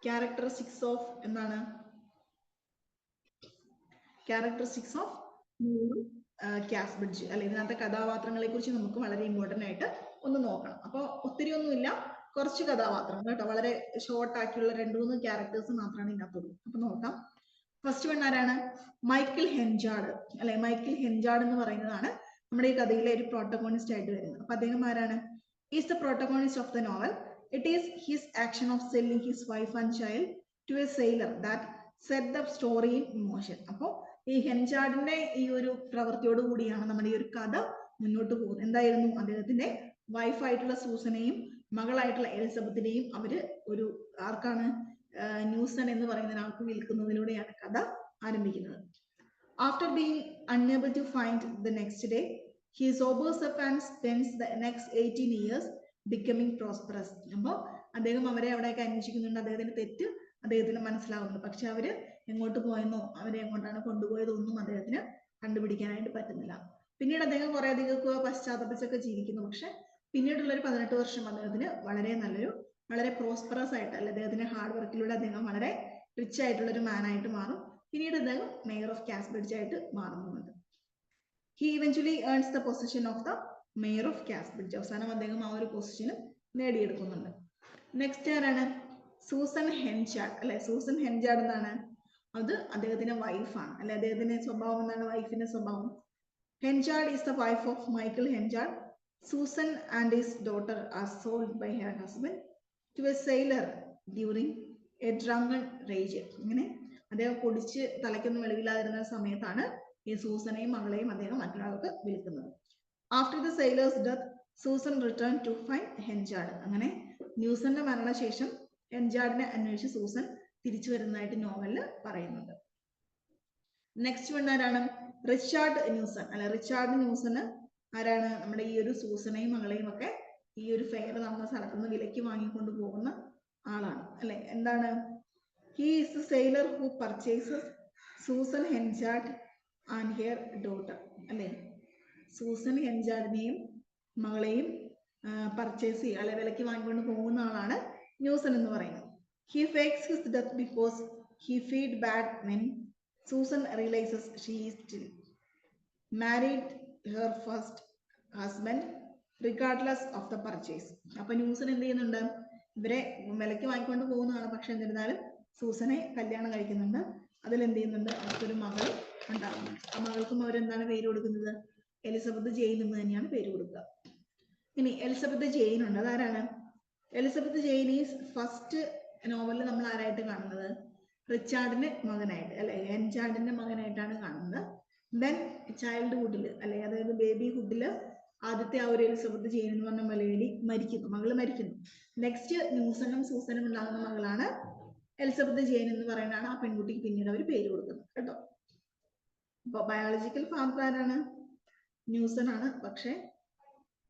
ക്യാരക്ടറിസ്റ്റിക്സ് ഓഫ് എന്താണ്? ക്യാരക്ടറിസ്റ്റിക്സ് ഓഫ് കാസ്ബ്രിഡ്ജ് അല്ലെ. ഇതിനകത്തെ കഥാപാത്രങ്ങളെ കുറിച്ച് നമുക്ക് വളരെ ഇമ്പോർട്ടൻ്റ് ആയിട്ട് ഒന്ന് നോക്കണം. അപ്പോൾ ഒത്തിരി ഒന്നുമില്ല, കുറച്ച് കഥാപാത്രങ്ങൾ കേട്ടോ. വളരെ ഷോർട്ട് ആക്കിയുള്ള 2-3 ക്യാരക്ടേഴ്സ് മാത്രമാണ് ഇതിനകത്തുള്ളൂ. അപ്പൊ നോക്കാം. ഫസ്റ്റ് വൺ ആരാണ്? മൈക്കിൾ ഹെൻചാർഡ് അല്ലെ. മൈക്കിൾ ഹെൻചാർഡ് എന്ന് പറയുന്നതാണ് നമ്മുടെ ഈ കഥയിലെ ഒരു പ്രോട്ടഗോണിസ്റ്റ് ആയിട്ട് വരുന്നത്. അപ്പൊ അദ്ദേഹം ആരാണ്? Is the protagonist of the novel. It is his action of selling his wife and child to a sailor that set the story in motion. അപ്പോൾ ഈ ഹെൻചാർഡിന്റെ ഈ ഒരു പ്രവൃത്തിയോട് കൂടിയാണ് നമ്മുടെ ഈ ഒരു കഥ മുന്നോട്ട് പോകുന്നത്. എന്തായിരുന്നു? അദ്ദേഹത്തിന്റെ വൈഫായിട്ടുള്ള സൂസനെയും മകളായിട്ടുള്ള എലിസബത്തിനെയും അവര് ഒരു ആർക്കാണ്? ന്യൂസൺ എന്ന് പറയുന്ന ആൾക്ക് വിൽക്കുന്നതിലൂടെയാണ് കഥ ആരംഭിക്കുന്നത്. After being unable to find the next day, he sobers up and spends the next 18 years becoming prosperous. അപ്പോൾ അദ്ദേഹം അവരെ അവിടെയൊക്കെ അന്വേഷിക്കുന്നുണ്ട്. അദ്ദേഹത്തിന്റെ തെറ്റ് അദ്ദേഹത്തിന് മനസ്സിലാവുന്നു. പക്ഷെ അവര് എങ്ങോട്ട് പോയെന്നോ അവരെ എങ്ങോട്ടാണ് കൊണ്ടുപോയതോ ഒന്നും അദ്ദേഹത്തിന് കണ്ടുപിടിക്കാനായിട്ട് പറ്റുന്നില്ല. പിന്നീട് അദ്ദേഹം കുറെ അധികം പശ്ചാത്തപിച്ചൊക്കെ ജീവിക്കുന്നു. പക്ഷെ പിന്നീടുള്ള ഒരു 18 വർഷം അദ്ദേഹത്തിന് വളരെ പ്രോസ്പെറസ് ആയിട്ട് അല്ലെ, അദ്ദേഹത്തിന്റെ ഹാർഡ് വർക്കിലൂടെ അദ്ദേഹം വളരെ റിച്ച് ആയിട്ടുള്ള ഒരു മാൻ ആയിട്ട് മാറും. പിന്നീട് അദ്ദേഹം മേയർ ഓഫ് കാസ്ബ്രിഡ്ജ് ആയിട്ട് മാറുന്നുണ്ട്. He eventually earns the position of the mayor of Casterbridge. അവസാനം അദ്ദേഹം ആ ഒരു പൊസിഷനും നേടിയെടുക്കുന്നുണ്ട്. നെക്സ്റ്റ് ആരാണ്? സൂസൻ ഹെൻചാർഡ് അല്ലെ. സൂസൻ ഹെൻചാർഡ് എന്താണ്? അത് അദ്ദേഹത്തിന്റെ വൈഫാണ് അല്ലെ. അദ്ദേഹത്തിന്റെ സ്വഭാവം എന്താണ്? വൈഫിന്റെ സ്വഭാവം. Henchard is the wife of Michael Henchard. Susan and his daughter are sold by her husband to a sailor during a drunken rage. ഇങ്ങനെ അദ്ദേഹം കുടിച്ച് തലയ്ക്കൊന്നും വെളിവില്ലാതിരുന്ന സമയത്താണ് ഈ സൂസനെയും മകളെയും അദ്ദേഹം മറ്റൊരാൾക്ക് വിൽക്കുന്നത്. After the sailor's death Susan return to find Henchard. അങ്ങനെ ന്യൂസന്റെ മരണശേഷം ഹെൻജാർഡിനെ അന്വേഷിച്ച് സൂസൻ തിരിച്ചു വരുന്നതായിട്ട് നോവലിൽ പറയുന്നുണ്ട്. നെക്സ്റ്റ് വൺ ആരാണ്? റിച്ചാർഡ് ന്യൂസൺ. അല്ലെ, റിച്ചാർഡ് ന്യൂസന് ആരാണ്? നമ്മുടെ ഈ ഒരു സൂസനെയും മകളെയും ഒക്കെ ഈ ഒരു ഫെയർ നടന്ന സ്ഥലത്ത് നിന്ന് വിലയ്ക്ക് വാങ്ങിക്കൊണ്ട് പോകുന്ന ആളാണ്. അല്ലെ, എന്താണ്? He is the sailor who purchases Susan Henchard and her daughter. അല്ലെ, സൂസൻ ഹെൻജാർഡിനെയും മകളെയും പർച്ചേസ് ചെയ്യുക, അല്ലെ വിലയ്ക്ക് വാങ്ങിക്കൊണ്ട് പോകുന്ന ആളാണ് ന്യൂസൺ എന്ന് പറയുന്നത്. He fakes his death because he feed bad men. Susan realizes she is still married her first husband regardless of the purchase. അപ്പൊ ന്യൂസൺ എന്ത് ചെയ്യുന്നുണ്ട്? ഇവരെ വിലയ്ക്ക് വാങ്ങിക്കൊണ്ട് പോകുന്നതാണ്, പക്ഷെ എന്നിരുന്നാലും സൂസനെ കല്യാണം കഴിക്കുന്നുണ്ട്. അതിൽ എന്ത് ചെയ്യുന്നുണ്ട്? അവർക്കൊരു മകൾ ഉണ്ടാകുന്നുണ്ട്. ആ മകൾക്കും അവരെന്താണ് പേര് കൊടുക്കുന്നത്? എലിസബത്ത് ജെയിൻ എന്ന് തന്നെയാണ് പേര് കൊടുക്കുക. ഇനി എലിസബത്ത് ജെയിൻ ഉണ്ട്. അതാരാണ്? എലിസബത്ത് ജെയിൻ ഈസ് ഫസ്റ്റ് നോവലിൽ നമ്മൾ ആരായിട്ട് കാണുന്നത്? റിച്ചാർഡിന്റെ മകനായിട്ട്, അല്ലെ ഹെൻജാർഡിന്റെ മകനായിട്ടാണ് കാണുന്നത്. ദെൻ ചൈൽഡ്ഹുഡിൽ, അല്ലെ അതായത് ബേബിഹുഡില് ആദ്യത്തെ ആ ഒരു എലിസബത്ത് ജെയിൻ എന്ന് പറഞ്ഞ മലയാളി മരിക്കുന്നു, മകള് മരിക്കുന്നു. നെക്സ്റ്റ് ന്യൂസനും സൂസനും ഉണ്ടാകുന്ന മകളാണ് എലിസബത്ത് ജെയിൻ എന്ന് പറയുന്നതാണ് ആ പെൺകുട്ടിക്ക് പിന്നീട് അവർ പേര് കൊടുക്കുന്നത് കേട്ടോ. അപ്പൊ ബയോളജിക്കൽ ഫാദർ ആരാണ്? ന്യൂസൺ ആണ്. പക്ഷെ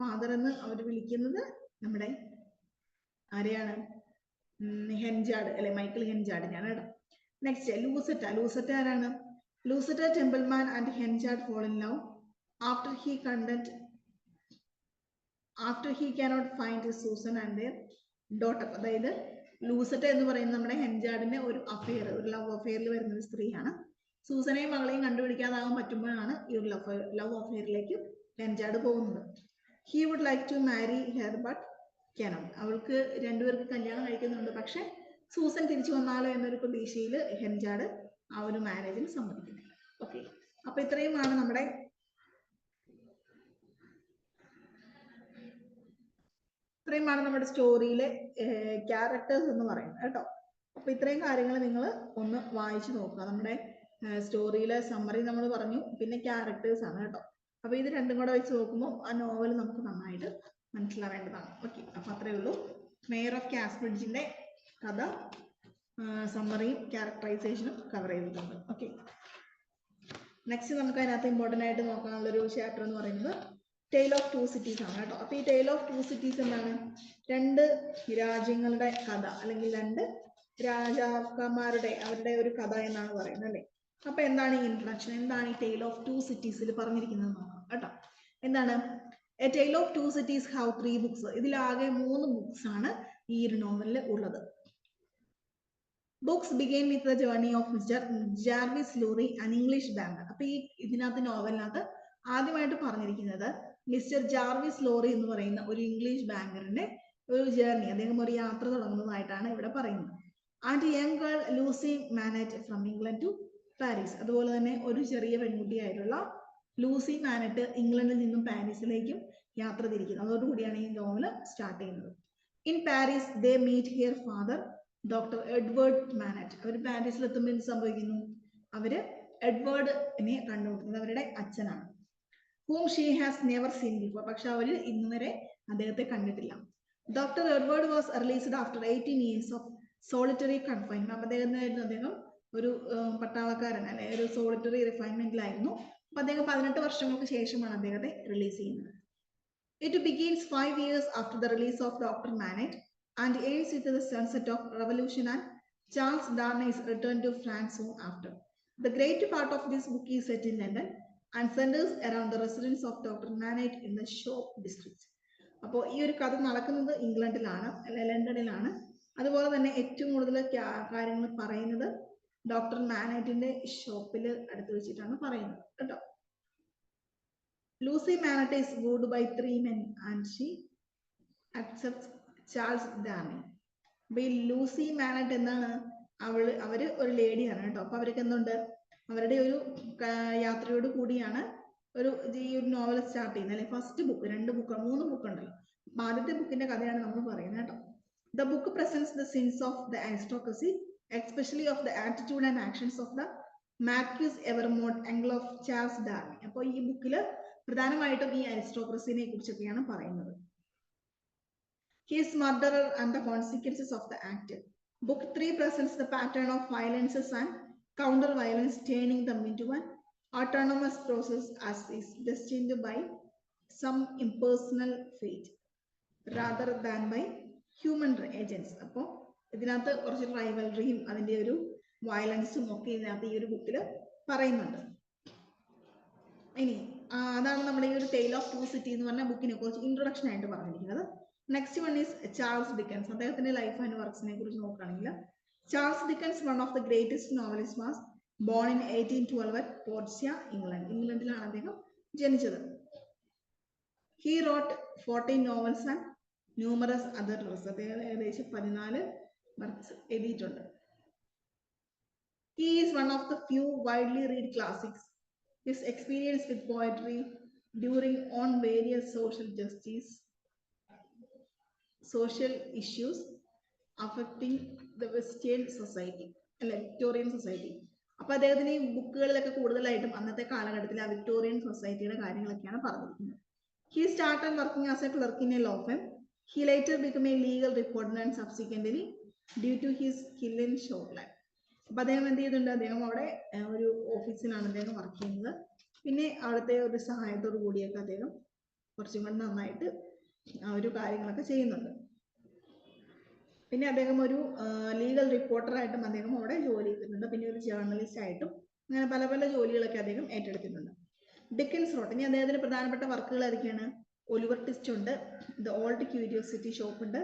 ഫാദർ എന്ന് അവർ വിളിക്കുന്നത് നമ്മുടെ ആരെയാണ്? ഹെൻജാർഡ്, അല്ലെ മൈക്കിൾ ഹെൻജാർഡിനെയാണ് കേട്ടോ. Next Lucetta. ലൂസറ്റ ആരാണ്? Lucetta Templeman and Henchard fall in love after he cannot find Susan and their daughter. അതായത് ലൂസറ്റ എന്ന് പറയുന്നത് നമ്മുടെ ഹെൻജാർഡിന്റെ ഒരു അഫെയർ, ഒരു ലവ് അഫെയറിൽ വരുന്ന ഒരു സ്ത്രീയാണ്. സൂസനെയും മകളെയും കണ്ടുപിടിക്കാതാകാൻ പറ്റുമ്പോഴാണ് ഈ ഒരു ലവ് അഫെയറിലേക്ക് ഹെൻജാർഡ് പോകുന്നത്. He would like to marry her but cannot. അവൾക്ക് രണ്ടുപേർക്ക് കല്യാണം കഴിക്കുന്നുണ്ട്, പക്ഷെ സൂസൻ തിരിച്ചു വന്നാലോ എന്നൊരു പ്രതീക്ഷയിൽ ഹെൻജാർഡ് ആ ഒരു മാരേജിന് സമ്മതിക്കുന്നില്ല. ഓക്കെ, അപ്പൊ ഇത്രയുമാണ് നമ്മുടെ സ്റ്റോറിയിലെ ക്യാരക്ടേഴ്സ് എന്ന് പറയുന്നത് കേട്ടോ. അപ്പൊ ഇത്രയും കാര്യങ്ങൾ നിങ്ങൾ ഒന്ന് വായിച്ചു നോക്കുക. നമ്മുടെ സ്റ്റോറിയിലെ സമ്മറി നമ്മൾ പറഞ്ഞു, പിന്നെ ക്യാരക്ടേഴ്സ് ആണ് കേട്ടോ. അപ്പൊ ഇത് രണ്ടും കൂടെ വെച്ച് നോക്കുമ്പോൾ ആ നോവൽ നമുക്ക് നന്നായിട്ട് മനസ്സിലാവേണ്ടതാണ്. ഓക്കെ, അപ്പൊ അത്രയേ ഉള്ളൂ. മേയർ ഓഫ് കാസ്ബ്രിഡ്ജിന്റെ കഥ സമ്മറിയും ക്യാരക്ടറൈസേഷനും കവർ ചെയ്തിട്ടുണ്ട്. ഓക്കെ, നെക്സ്റ്റ് നമുക്ക് അതിനകത്ത് ഇമ്പോർട്ടൻ്റ് ആയിട്ട് നോക്കാനുള്ള ഒരു ചാപ്റ്റർ എന്ന് പറയുന്നത് ടെയിൽ ഓഫ് ടു സിറ്റീസ് ആണ് കേട്ടോ. അപ്പൊ ഈ ടെയിൽ ഓഫ് ടു സിറ്റീസ് എന്താണ്? രണ്ട് രാജ്യങ്ങളുടെ കഥ, അല്ലെങ്കിൽ രണ്ട് രാജാക്കന്മാരുടെ അവരുടെ ഒരു കഥ എന്നാണ് പറയുന്നത്, അല്ലേ? അപ്പൊ എന്താണ് ഈ ഇൻട്രഡക്ഷൻ, എന്താണ് ഈ ടെയിൽ ഓഫ് ടു സിറ്റീസിൽ പറഞ്ഞിരിക്കുന്നത് നോക്കാം കേട്ടോ. എന്താണ്? A tale of two cities have 3 books. ഇതിലാകെ 3 ബുക്സ് ആണ് ഈ ഒരു നോവലിൽ ഉള്ളത്. Books begin with the journey of Mr Jarvis Lorry, an English banker. അപ്പൊ ഈ ഇതിനകത്ത് നോവലിനകത്ത് ആദ്യമായിട്ട് പറഞ്ഞിരിക്കുന്നത് മിസ്റ്റർ ജാർവിസ് ലോറി എന്ന് പറയുന്ന ഒരു ഇംഗ്ലീഷ് ബാങ്കറിന്റെ ഒരു ജേർണി, അദ്ദേഹം ഒരു യാത്ര തുടങ്ങുന്നതായിട്ടാണ് ഇവിടെ പറയുന്നത്. And young girl Lucie Manette from England to Paris. അതുപോലെ തന്നെ ഒരു ചെറിയ പെൺകുട്ടിയായിട്ടുള്ള ലൂസി മാനറ്റ് ഇംഗ്ലണ്ടിൽ നിന്നും പാരീസിലേക്കും യാത്ര തിരിക്കുന്നു. അതോടുകൂടിയാണ് ഈ നോവൽ സ്റ്റാർട്ട് ചെയ്യുന്നത്. In Paris they meet her father doctor Edward Manette. അവർ പാരീസിൽ എത്തുമ്പോൾ എന്ത് സംഭവിക്കുന്നു? അവര് എഡ്വേർഡിനെ കണ്ടുമുട്ടുന്നത് അവരുടെ അച്ഛനാണ്. whom she has never seen before. പക്ഷെ അവര് ഇന്നുവരെ അദ്ദേഹത്തെ കണ്ടിട്ടില്ല. Doctor Edward was released after 18 years of solitary confinement. അദ്ദേഹം ഒരു പട്ടാളക്കാരൻ, അല്ലെ ഒരു സോളിറ്ററി റിഫൈൻമെന്റിലായിരുന്നു. അപ്പൊ അദ്ദേഹം 18 വർഷങ്ങൾക്ക് ശേഷമാണ് അദ്ദേഹത്തെ റിലീസ് ചെയ്യുന്നത്. It begins 5 years after the release of Dr. Manet and ends with the sunset of revolution and Charles Darnay's return to France soon after. The great part of this book is set in London and centers around the residence of Dr. Manet in the Shop district. അപ്പോൾ ഈ ഒരു കഥ നടക്കുന്നത് ഇംഗ്ലണ്ടിലാണ്, അല്ലെ ലണ്ടനിലാണ്. അതുപോലെ തന്നെ ഏറ്റവും കൂടുതൽ കാര്യങ്ങൾ പറയുന്നത് ഡോക്ടർ മാനറ്റിന്റെ ഷോപ്പിൽ അടുത്ത് വെച്ചിട്ടാണ് പറയുന്നത് കേട്ടോ. Lucy മാനറ്റ് is wooed by 3 men and she accepts Charles Darnay. അപ്പൊ ഈ ലൂസി മാനറ്റ് എന്താണ്? അവര് ഒരു ലേഡിയാണ് കേട്ടോ. അപ്പൊ അവർക്ക് എന്തുണ്ട്? അവരുടെ ഒരു യാത്രയോട് കൂടിയാണ് ഈ ഒരു നോവൽ സ്റ്റാർട്ട് ചെയ്യുന്നത്, അല്ലെ? ഫസ്റ്റ് ബുക്ക്, 3 ബുക്ക് ഉണ്ടല്ലോ. ആദ്യത്തെ ബുക്കിന്റെ കഥയാണ് നമ്മൾ പറയുന്നത് കേട്ടോ. The book presents the sins of the aristocracy, especially of the attitude and actions of the Marquis Evermont, uncle of Charles Darnay. അപ്പോൾ ഈ ബുക്കിൽ പ്രധാനമായിട്ടും ഈ അരിസ്റ്റോക്രസിനെ കുറിച്ചൊക്കെയാണ് പറയുന്നത്. His murderer and the consequences of the act. Book 3 presents the pattern of violences and counter-violence, turning them into an autonomous process as is destined by some impersonal fate rather than by human agents. അപ്പോൾ ഇതിനകത്ത് കുറച്ച് റൈവൽറിയും അതിൻ്റെ ഒരു വയലൻസും ഒക്കെ ഇതിനകത്ത് ഈ ഒരു ബുക്കിൽ പറയുന്നുണ്ട്. ഇനി അതാണ് നമ്മുടെ ഈ ഒരു ടെയിൽ ഓഫ് ടു സിറ്റി എന്ന് പറഞ്ഞ ബുക്കിനെ കുറിച്ച് ഇൻട്രൊഡക്ഷൻ ആയിട്ട് പറഞ്ഞിരിക്കുന്നത്. Next one is Charles Dickens. അദ്ദേഹത്തിന്റെ ലൈഫ് ആൻഡ് വർക്ക്സിനെ കുറിച്ച് നോക്കുകയാണെങ്കിൽ Charles Dickens one of the greatest novelist was born in 1812 at Portsea, England. ഇംഗ്ലണ്ടിലാണ് അദ്ദേഹം ജനിച്ചത്. He wrote 14 novels and numerous other works. അദ്ദേഹം ഏകദേശം 14 വർക്ക്സ് എഴുതിയിട്ടുണ്ട്. He is one of the few widely read classics. His experience with poetry during on various social issues affecting the Western society, അല്ലെ വിക്ടോറിയൻ സൊസൈറ്റി. അപ്പൊ അദ്ദേഹത്തിന് ഈ ബുക്കുകളിലൊക്കെ കൂടുതലായിട്ടും അന്നത്തെ കാലഘട്ടത്തിൽ ആ വിക്ടോറിയൻ സൊസൈറ്റിയുടെ കാര്യങ്ങളൊക്കെയാണ് പറഞ്ഞിരിക്കുന്നത്. He started working as a clerk in a law firm. He later became a legal reporter and subsequently due to his skill in shorthand. അപ്പൊ അദ്ദേഹം എന്ത് ചെയ്തിട്ടുണ്ട്, അദ്ദേഹം അവിടെ ഒരു ഓഫീസിലാണ് അദ്ദേഹം വർക്ക് ചെയ്യുന്നത്. പിന്നെ അവിടുത്തെ ഒരു സഹായത്തോടു കൂടിയൊക്കെ അദ്ദേഹം കുറച്ചും കൂടി നന്നായിട്ട് ആ ഒരു കാര്യങ്ങളൊക്കെ ചെയ്യുന്നുണ്ട്. പിന്നെ അദ്ദേഹം ഒരു ലീഗൽ റിപ്പോർട്ടറായിട്ടും അദ്ദേഹം അവിടെ ജോലി ചെയ്തിട്ടുണ്ട്. പിന്നെ ഒരു ജേർണലിസ്റ്റ് ആയിട്ടും അങ്ങനെ പല പല ജോലികളൊക്കെ അദ്ദേഹം ഏറ്റെടുത്തിട്ടുണ്ട്. Dickens rote. ഇനി അദ്ദേഹത്തിന്റെ പ്രധാനപ്പെട്ട വർക്കുകൾ ഏതൊക്കെയാണ്? ഒലിവർ ട്വിസ്റ്റ് ഉണ്ട്, ദ ഓൾഡ് ക്യൂരിയോസിറ്റി ഷോപ്പ് ഉണ്ട്,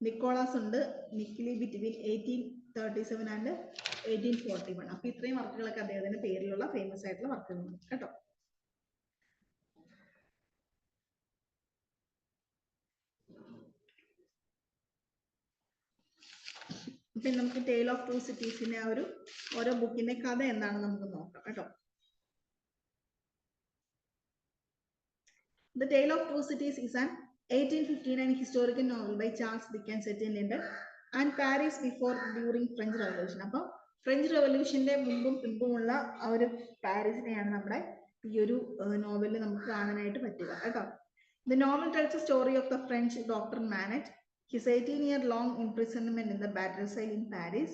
നിക്കോളാസ് ഉണ്ട്, നിക്കിലി ബിറ്റ്വീൻ 1837 ആൻഡ് 1841. അപ്പൊ ഇത്രയും വർക്കുകളൊക്കെ അദ്ദേഹത്തിന്റെ പേരിലുള്ള ഫേമസ് ആയിട്ടുള്ള വർക്കുകളാണ് കേട്ടോ. പിന്നെ നമുക്ക് ടെയിൽ ഓഫ് ടു സിറ്റീസിന്റെ ആ ഒരു ഓരോ ബുക്കിന്റെ കഥ എന്താണെന്ന് നമുക്ക് നോക്കാം കേട്ടോ. The Tale of Two Cities is an 1859 historical novel by Charles Dickens set in London and Paris before during French Revolution. അപ്പോൾ ഫ്രഞ്ച് റെവല്യൂഷന്റെ മുമ്പും പിമ്പുമുള്ള ആ ഒരു പാരീസിനെയാണ് നമ്മുടെ ഈ ഒരു നോവലിൽ നമുക്ക് കാണാനായിട്ട് പറ്റുക കേട്ടോ. The novel tells the story of the French Dr. Manet, his 18-year-long imprisonment in the Bastille in Paris,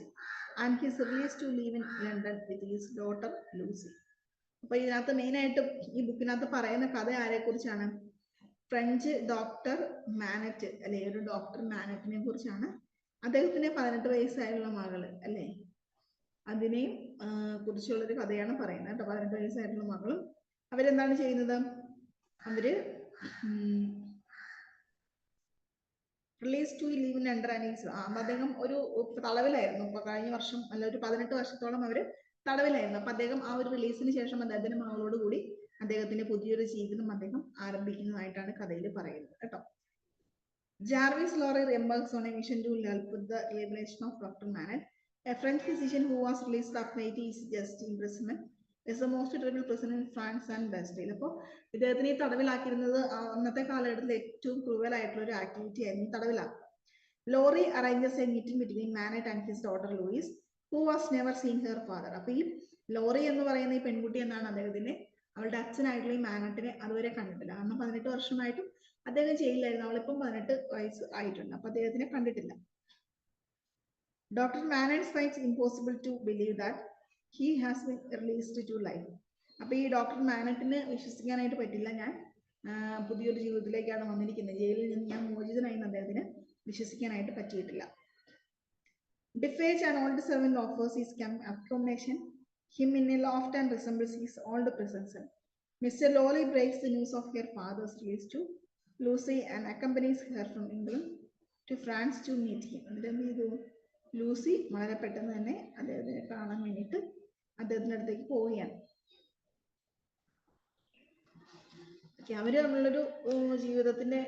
and his release to live in London with his daughter Lucy. അപ്പൊ ഇതിനകത്ത് മെയിൻ ആയിട്ട് ഈ ബുക്കിനകത്ത് പറയുന്ന കഥ ആരെ കുറിച്ചാണ്? ഫ്രഞ്ച് ഡോക്ടർ മാനറ്റ്, അല്ലെ ഒരു ഡോക്ടർ മാനറ്റിനെ കുറിച്ചാണ്. അദ്ദേഹത്തിന് 18 വയസ്സായുള്ള മകള് അല്ലെ, അതിനെയും കുറിച്ചുള്ളൊരു കഥയാണ് പറയുന്നത് കേട്ടോ. 18 വയസ്സായിട്ടുള്ള മകളും അവരെന്താണ് ചെയ്യുന്നത്? അവര് release to live in London അനീസ്. അദ്ദേഹം ഒരു തടവിലായിരുന്നു. ഇപ്പൊ കഴിഞ്ഞ വർഷം അല്ല ഒരു 18 വർഷത്തോളം അവര് തടവിലായിരുന്നു. അപ്പൊ അദ്ദേഹം ആ ഒരു റിലീസിന് ശേഷം അദ്ദേഹത്തിന്റെ മകളോട് കൂടി അദ്ദേഹത്തിന്റെ പുതിയൊരു ജീവിതം അദ്ദേഹം ആരംഭിക്കുന്നതായിട്ടാണ് കഥയിൽ പറയുന്നത് കേട്ടോ. Jarvis Lorry embarks on a mission to help with the rehabilitation of Dr. Manet, a French physician who was released after 80 years just imprisonment. is the most terrible prison in France and Bastille. അപ്പോൾ ഇദ്ദേഹത്തിന് ഈ തടവിലാക്കിയിരുന്നത് അന്നത്തെ കാലഘട്ടത്തിൽ ഏറ്റവും ക്രൂവൽ ആയിട്ടുള്ള ഒരു ആക്ടിവിറ്റി ആയിരുന്നു തടവിലാക്കുക. Lorry arranges a meeting between Manette and his daughter Lucie who was never seen her father. അപ്പൊ ഈ ലോറി എന്ന് പറയുന്ന ഈ പെൺകുട്ടി എന്നാണ് അദ്ദേഹത്തിന്റെ അവളുടെ അച്ഛനായിട്ടുള്ള ഈ മാനറ്റിനെ അതുവരെ കണ്ടിട്ടില്ല. കാരണം 18 വർഷമായിട്ടും അദ്ദേഹം ജയിലിലായിരുന്നു. അവളിപ്പം 18 വയസ്സ് ആയിട്ടുണ്ട്. അപ്പൊ അദ്ദേഹത്തിനെ കണ്ടിട്ടില്ല. Doctor Manette finds impossible to believe that he has been released to life. അപ്പൊ ഈ ഡോക്ടർ മാനറ്റിന് വിശ്വസിക്കാനായിട്ട് പറ്റില്ല, ഞാൻ പുതിയൊരു ജീവിതത്തിലേക്കാണ് വന്നിരിക്കുന്നത്, ജയിലിൽ നിന്ന് ഞാൻ മോചിതനായി അദ്ദേഹത്തിന് വിശ്വസിക്കാനായിട്ട് പറ്റിയിട്ടില്ല. Deface, an old servant, offers his accommodation him in a loft and resembles his old prison cell. Mr. Lorry breaks the news of her father's release to Lucy and accompanies her from England to France to meet him. Lucy വളരെ പെട്ടെന്ന് തന്നെ അദ്ദേഹത്തിനെ കാണാൻ വേണ്ടിയിട്ട് അദ്ദേഹത്തിന്റെ അടുത്തേക്ക് പോവുകയാണ്. അവര് തമ്മിലൊരു ജീവിതത്തിന്റെ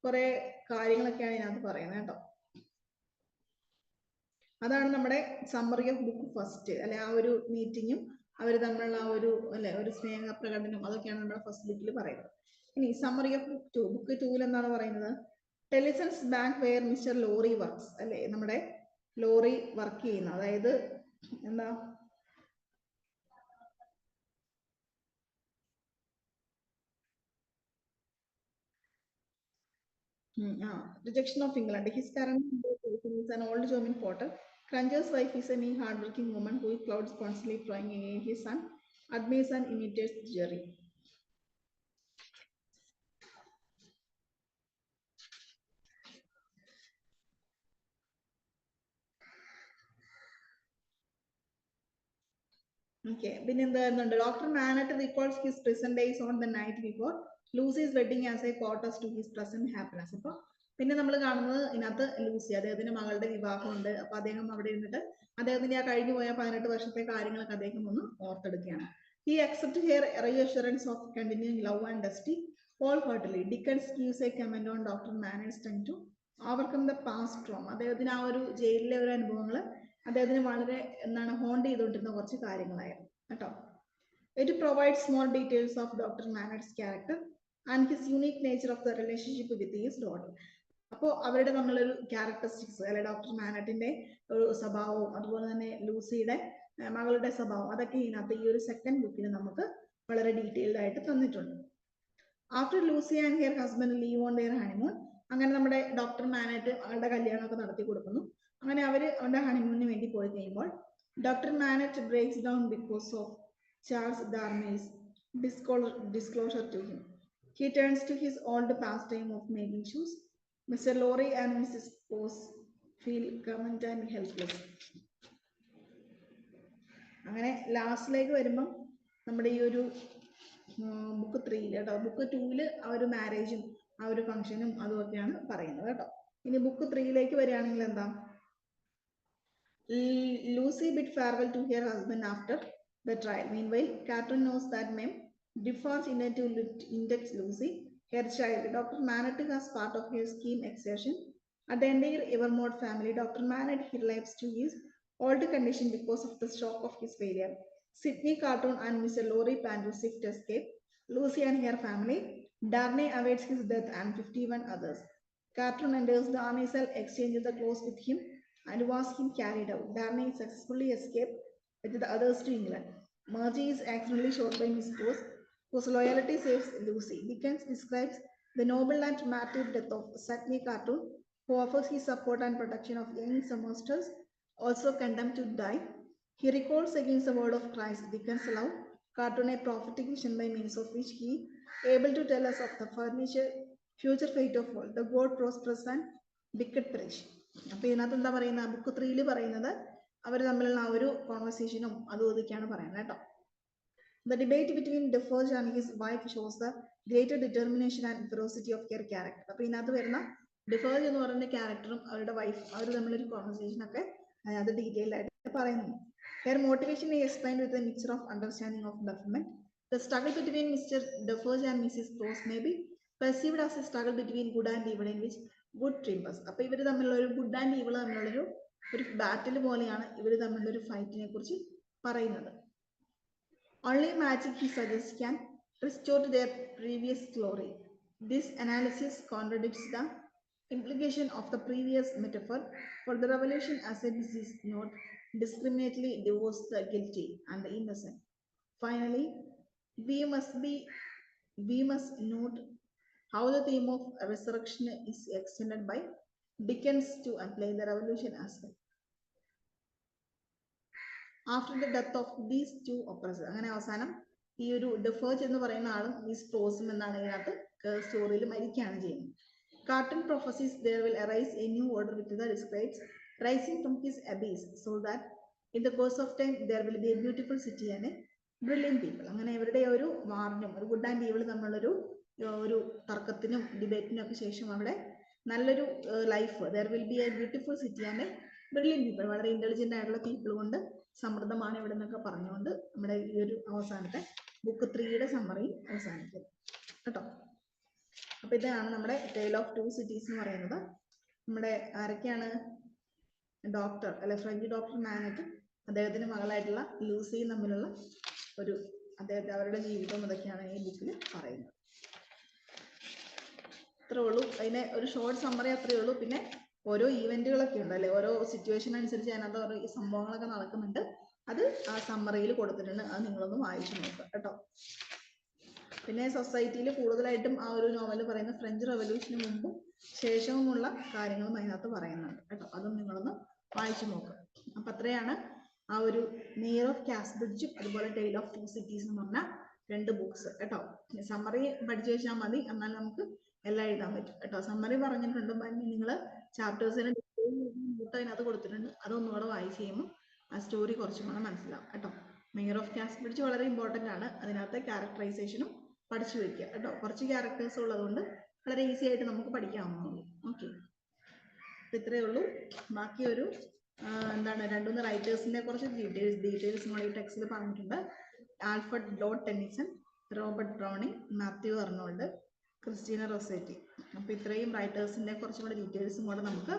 കുറെ കാര്യങ്ങളൊക്കെയാണ് ഇതിനകത്ത് പറയുന്നത് കേട്ടോ. അതാണ് നമ്മുടെ സമ്മറി ഓഫ് ബുക്ക് ഫസ്റ്റ് അല്ലെ. ആ ഒരു മീറ്റിങ്ങും അവർ തമ്മിലുള്ള ആ ഒരു അല്ലെ ഒരു സ്നേഹപ്രകടനവും അതൊക്കെയാണ് നമ്മുടെ ഫസ്റ്റ് ബുക്കിൽ പറയുന്നത്. ഇനി സമ്മറി ഓഫ് ബുക്ക് 2. ബുക്ക് 2 എന്താണ് പറയുന്നത്? Tellson's bank where mister Lorry works അല്ലെ, നമ്മുടെ ലോറി വർക്ക് ചെയ്യുന്ന, അതായത് എന്താ Rejection of England. His current is an old German potter. Cruncher's wife is a mean, hardworking woman who is clouds constantly throwing against his son, admires and imitates Jerry. Okay, Dr. Manhattan recalls his present days on the night before Lucy's wedding as a quarters to his present happiness. അപ്പോൾ പിന്നെ നമ്മൾ കാണുന്നത് ഇതിനകത്ത് ലൂസി അദ്ദേഹത്തിന്റെ മകളുടെ വിവാഹമുണ്ട്. അപ്പൊ അദ്ദേഹം അവിടെ ഇരുന്നിട്ട് അദ്ദേഹത്തിന്റെ ആ കഴിഞ്ഞു പോയ 18 വർഷത്തെ കാര്യങ്ങളൊക്കെ അദ്ദേഹം ഒന്ന് ഓർത്തെടുക്കുകയാണ്. He accepts her reassurance of continuing love and dusty wholeheartedly. Dickens gives a comment on Dr. Manners strength to overcome the past trauma. അദ്ദേഹത്തിന് ആ ഒരു ജയിലിലെ ഒരു അനുഭവങ്ങൾ അദ്ദേഹത്തിന് വളരെ എന്താണ് ഹോണ്ട് ചെയ്തുകൊണ്ടിരുന്ന കുറച്ച് കാര്യങ്ങളായിരുന്നു കേട്ടോ. It provides small details of Dr. Manners' character and his unique nature of the relationship with his daughter. അപ്പോൾ അവരുടെ നമ്മളൊരു ക്യാരക്ടറിസ്റ്റിക്സ് അല്ലെ ഡോക്ടർ മാനറ്റിന്റെ ഒരു സ്വഭാവവും അതുപോലെ തന്നെ ലൂസിയുടെ മകളുടെ സ്വഭാവം അതൊക്കെ ഇതിനകത്ത് ഈ ഒരു സെക്കൻഡ് ബുക്കിൽ നമുക്ക് വളരെ ഡീറ്റെയിൽഡ് ആയിട്ട് തന്നിട്ടുണ്ട്. After Lucy and here husband leave on their honeymoon, അങ്ങനെ നമ്മുടെ ഡോക്ടർ മാനറ്റ് അവരുടെ കല്യാണമൊക്കെ നടത്തി കൊടുക്കുന്നു. അങ്ങനെ അവരുടെ ഹണിമൂണിന് വേണ്ടി പോയി കഴിയുമ്പോൾ doctor Manette breaks down because of Charles Darnay's disclosure to him. He turns to his old pastime of making shoes. Mr. Lorry and Mrs. Pose feel comment and helpless. അങ്ങനെ ലാസ്റ്റിലേക്ക് വരുമ്പം നമ്മുടെ ഈ ഒരു ബുക്ക് 3 കേട്ടോ. ബുക്ക് 2 ആ ഒരു മാരേജും ആ ഒരു ഫംഗ്ഷനും അതുമൊക്കെയാണ് പറയുന്നത് കേട്ടോ. ഇനി ബുക്ക് 3 വരികയാണെങ്കിൽ എന്താ, Lucy bid farewell to her husband after the trial. Meanwhile, Catherine knows that Mem differs in to index Lucy, her child. Dr. Manette has part of her scheme exertion. At the entire Evermode family, Dr. Manette relapses to his old condition because of the shock of his failure. Sydney Cartoon and Mr. Lorry plan to swift escape. Lucy and her family. Darnay awaits his death and 51 others. Cartoon enters the army cell, exchanges the clothes with him, and was him carried out. Darnay successfully escaped with the others to England. Margie is accidentally shot by Miss Pose, whose loyalty saves Lucy. Dickens describes the noble and martyred death of Sydney Cartoon, who offers his support and protection of young Somersters, also condemned to die. He recalls against the word of Christ Dickens' love, Cartoon a prophetic vision by means of which he able to tell us of the future fate of all. The God prosperous and wicked perish. അപ്പൊ ഇതിനകത്ത് എന്താ പറയുന്ന, ബുക്ക് 3 പറയുന്നത് അവർ തമ്മിലുള്ള ആ ഒരു കോൺവെർസേഷനും അതും ഇതൊക്കെയാണ് പറയുന്നത് കേട്ടോ. The debate between Defoe and his wife shows the greater determination and ferocity of their character. അപ്പൊ ഇതിനകത്ത് വരുന്ന Defoe എന്ന് പറയുന്ന ക്യാരക്ടറും അവരുടെ വൈഫും അവർ തമ്മിലൊരു കോൺവെർസേഷൻ ഒക്കെ അത് ഡീറ്റെയിൽഡ് ആയിട്ട് പറയുന്നു. Their motivation is explained with a mixture of understanding of development. The struggle between Mr. Defoe and Mrs. Prose may be perceived as a struggle between good and evil in which good triumphs. അപ്പൊ ഇവർ തമ്മിലുള്ള ഒരു ഗുഡ് ആൻഡ് ഈവിൾ തമ്മിലുള്ളൊരു ബാറ്റിൽ പോലെയാണ് ഇവർ തമ്മിലുള്ള ഒരു ഫൈറ്റിനെ കുറിച്ച് പറയുന്നത്. Only magic, he suggests, can restore to their previous glory. This analysis contradicts the implication of the previous metaphor, for the revolution as a disease note discriminately divorces the guilty and the innocent. Finally, we must note how the theme of resurrection is extended by Dickens to apply the revolution as well. After the death of these two oppressors, അങ്ങനെ അവസാനം ഈ ഒരു ഡെഫേർജ് എന്ന് പറയുന്ന ആളും മിസ് പ്രോസും എന്നാണ് ഇതിനകത്ത് സ്റ്റോറിയിൽ മരിക്കുകയാണ് ചെയ്യുന്നത്. Cartoon prophesies there will arise a new order which the describes rising from his abyss, so that in the course of time there will be a beautiful city and a brilliant people. അങ്ങനെ ഇവരുടെ ഒരു വാറിനും ഒരു ഗുഡ് ആൻഡ് ഈവിൾ തമ്മിലുള്ളൊരു ഒരു തർക്കത്തിനും ഡിബേറ്റിനും ഒക്കെ ശേഷം അവിടെ നല്ലൊരു life, there will be a beautiful city and a brilliant people, വളരെ ഇന്റലിജന്റ് ആയിട്ടുള്ള പീപ്പിൾ കൊണ്ട് സമൃദ്ധമാണ് ഇവിടെ നിന്നൊക്കെ പറഞ്ഞുകൊണ്ട് നമ്മുടെ ഈ ഒരു അവസാനത്തെ ബുക്ക് 3 സമ്മറി അവസാനിക്കുന്നത് കേട്ടോ. അപ്പൊ ഇതാണ് നമ്മുടെ ടെയിൽ ഓഫ് 2 സിറ്റീസ് എന്ന് പറയുന്നത്. നമ്മുടെ ആരൊക്കെയാണ്, ഡോക്ടർ അല്ലെ ഫ്രഞ്ച് ഡോക്ടർ മാനറ്റ് അദ്ദേഹത്തിന്റെ മകളായിട്ടുള്ള ലൂസിയും തമ്മിലുള്ള ഒരു അവരുടെ ജീവിതം ഇതൊക്കെയാണ് ഈ ബുക്കിൽ പറയുന്നത്. അത്രേ ഉള്ളൂ, അതിനെ ഒരു ഷോർട്ട് സമ്മറി അത്രേ ഉള്ളൂ. പിന്നെ ഓരോ ഈവെന്റുകളൊക്കെ ഉണ്ട് അല്ലെ, ഓരോ സിറ്റുവേഷൻ അനുസരിച്ച് അതിനകത്ത് ഓരോ സംഭവങ്ങളൊക്കെ നടക്കുന്നുണ്ട്. അത് ആ സമ്മറിയിൽ കൊടുത്തിട്ടുണ്ട്, അത് നിങ്ങളൊന്ന് വായിച്ചു നോക്കുക കേട്ടോ. പിന്നെ സൊസൈറ്റിയിൽ കൂടുതലായിട്ടും ആ ഒരു നോവൽ പറയുന്ന ഫ്രഞ്ച് റവല്യൂഷന് മുമ്പും ശേഷവുമുള്ള കാര്യങ്ങളും അതിനകത്ത് പറയുന്നുണ്ട് കേട്ടോ. അതും നിങ്ങളൊന്ന് വായിച്ചു നോക്കുക. അപ്പൊ അത്രയാണ് ആ ഒരു മെയർ ഓഫ് കാസ്ബ്രിഡ്ജും അതുപോലെ ടെയിൽ ഓഫ് ടു സിറ്റീസ് എന്ന് പറഞ്ഞ 2 ബുക്സ് കേട്ടോ. സമ്മറി പഠിച്ചു വെച്ചാൽ മതി, എന്നാൽ നമുക്ക് എല്ലാം എഴുതാൻ പറ്റും കേട്ടോ. സമ്മറി പറഞ്ഞിട്ടുണ്ട്, നിങ്ങൾ ചാപ്റ്റേഴ്സിന് അതിനകത്ത് കൊടുത്തിട്ടുണ്ട്, അതൊന്നുകൂടെ വായിച്ച് ചെയ്യുമ്പോൾ ആ സ്റ്റോറി കുറച്ചും കൂടെ മനസ്സിലാവും കേട്ടോ. മെയർ ഓഫ് കാസ്ബ്രിഡ്ജ് വളരെ ഇമ്പോർട്ടൻ്റ് ആണ്. അതിനകത്ത് ക്യാരക്ടറൈസേഷനും പഠിച്ചു വെക്കുക കേട്ടോ. കുറച്ച് ക്യാരക്ടേഴ്സ് ഉള്ളതുകൊണ്ട് വളരെ ഈസി ആയിട്ട് നമുക്ക് പഠിക്കാവുന്നതാണ്. ഓക്കെ, ഇത്രയേ ഉള്ളൂ. ബാക്കി ഒരു എന്താണ് 2-3 റൈറ്റേഴ്സിന്റെ കുറച്ച് ഡീറ്റെയിൽസ് നമ്മൾ ഈ ടെക്സ്റ്റിൽ പറഞ്ഞിട്ടുണ്ട്. Alfred Lord Tennyson, Robert Browning, Matthew Arnold, Christina Rossetti. അപ്പൊ ഇത്രയും റൈറ്റേഴ്സിന്റെ കുറച്ചും കൂടെ ഡീറ്റെയിൽസും കൂടെ നമുക്ക്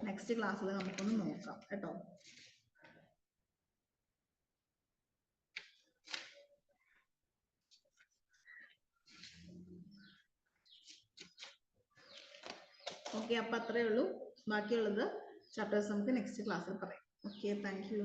നെക്സ്റ്റ് ക്ലാസ്സിൽ നമുക്കൊന്ന് നോക്കാം കേട്ടോ. ഓക്കെ, അപ്പൊ അത്രയേ ഉള്ളൂ. ബാക്കിയുള്ളത് ചാപ്റ്റേഴ്സ് നമുക്ക് നെക്സ്റ്റ് ക്ലാസ്സിൽ പറയാം. Okay, thank you.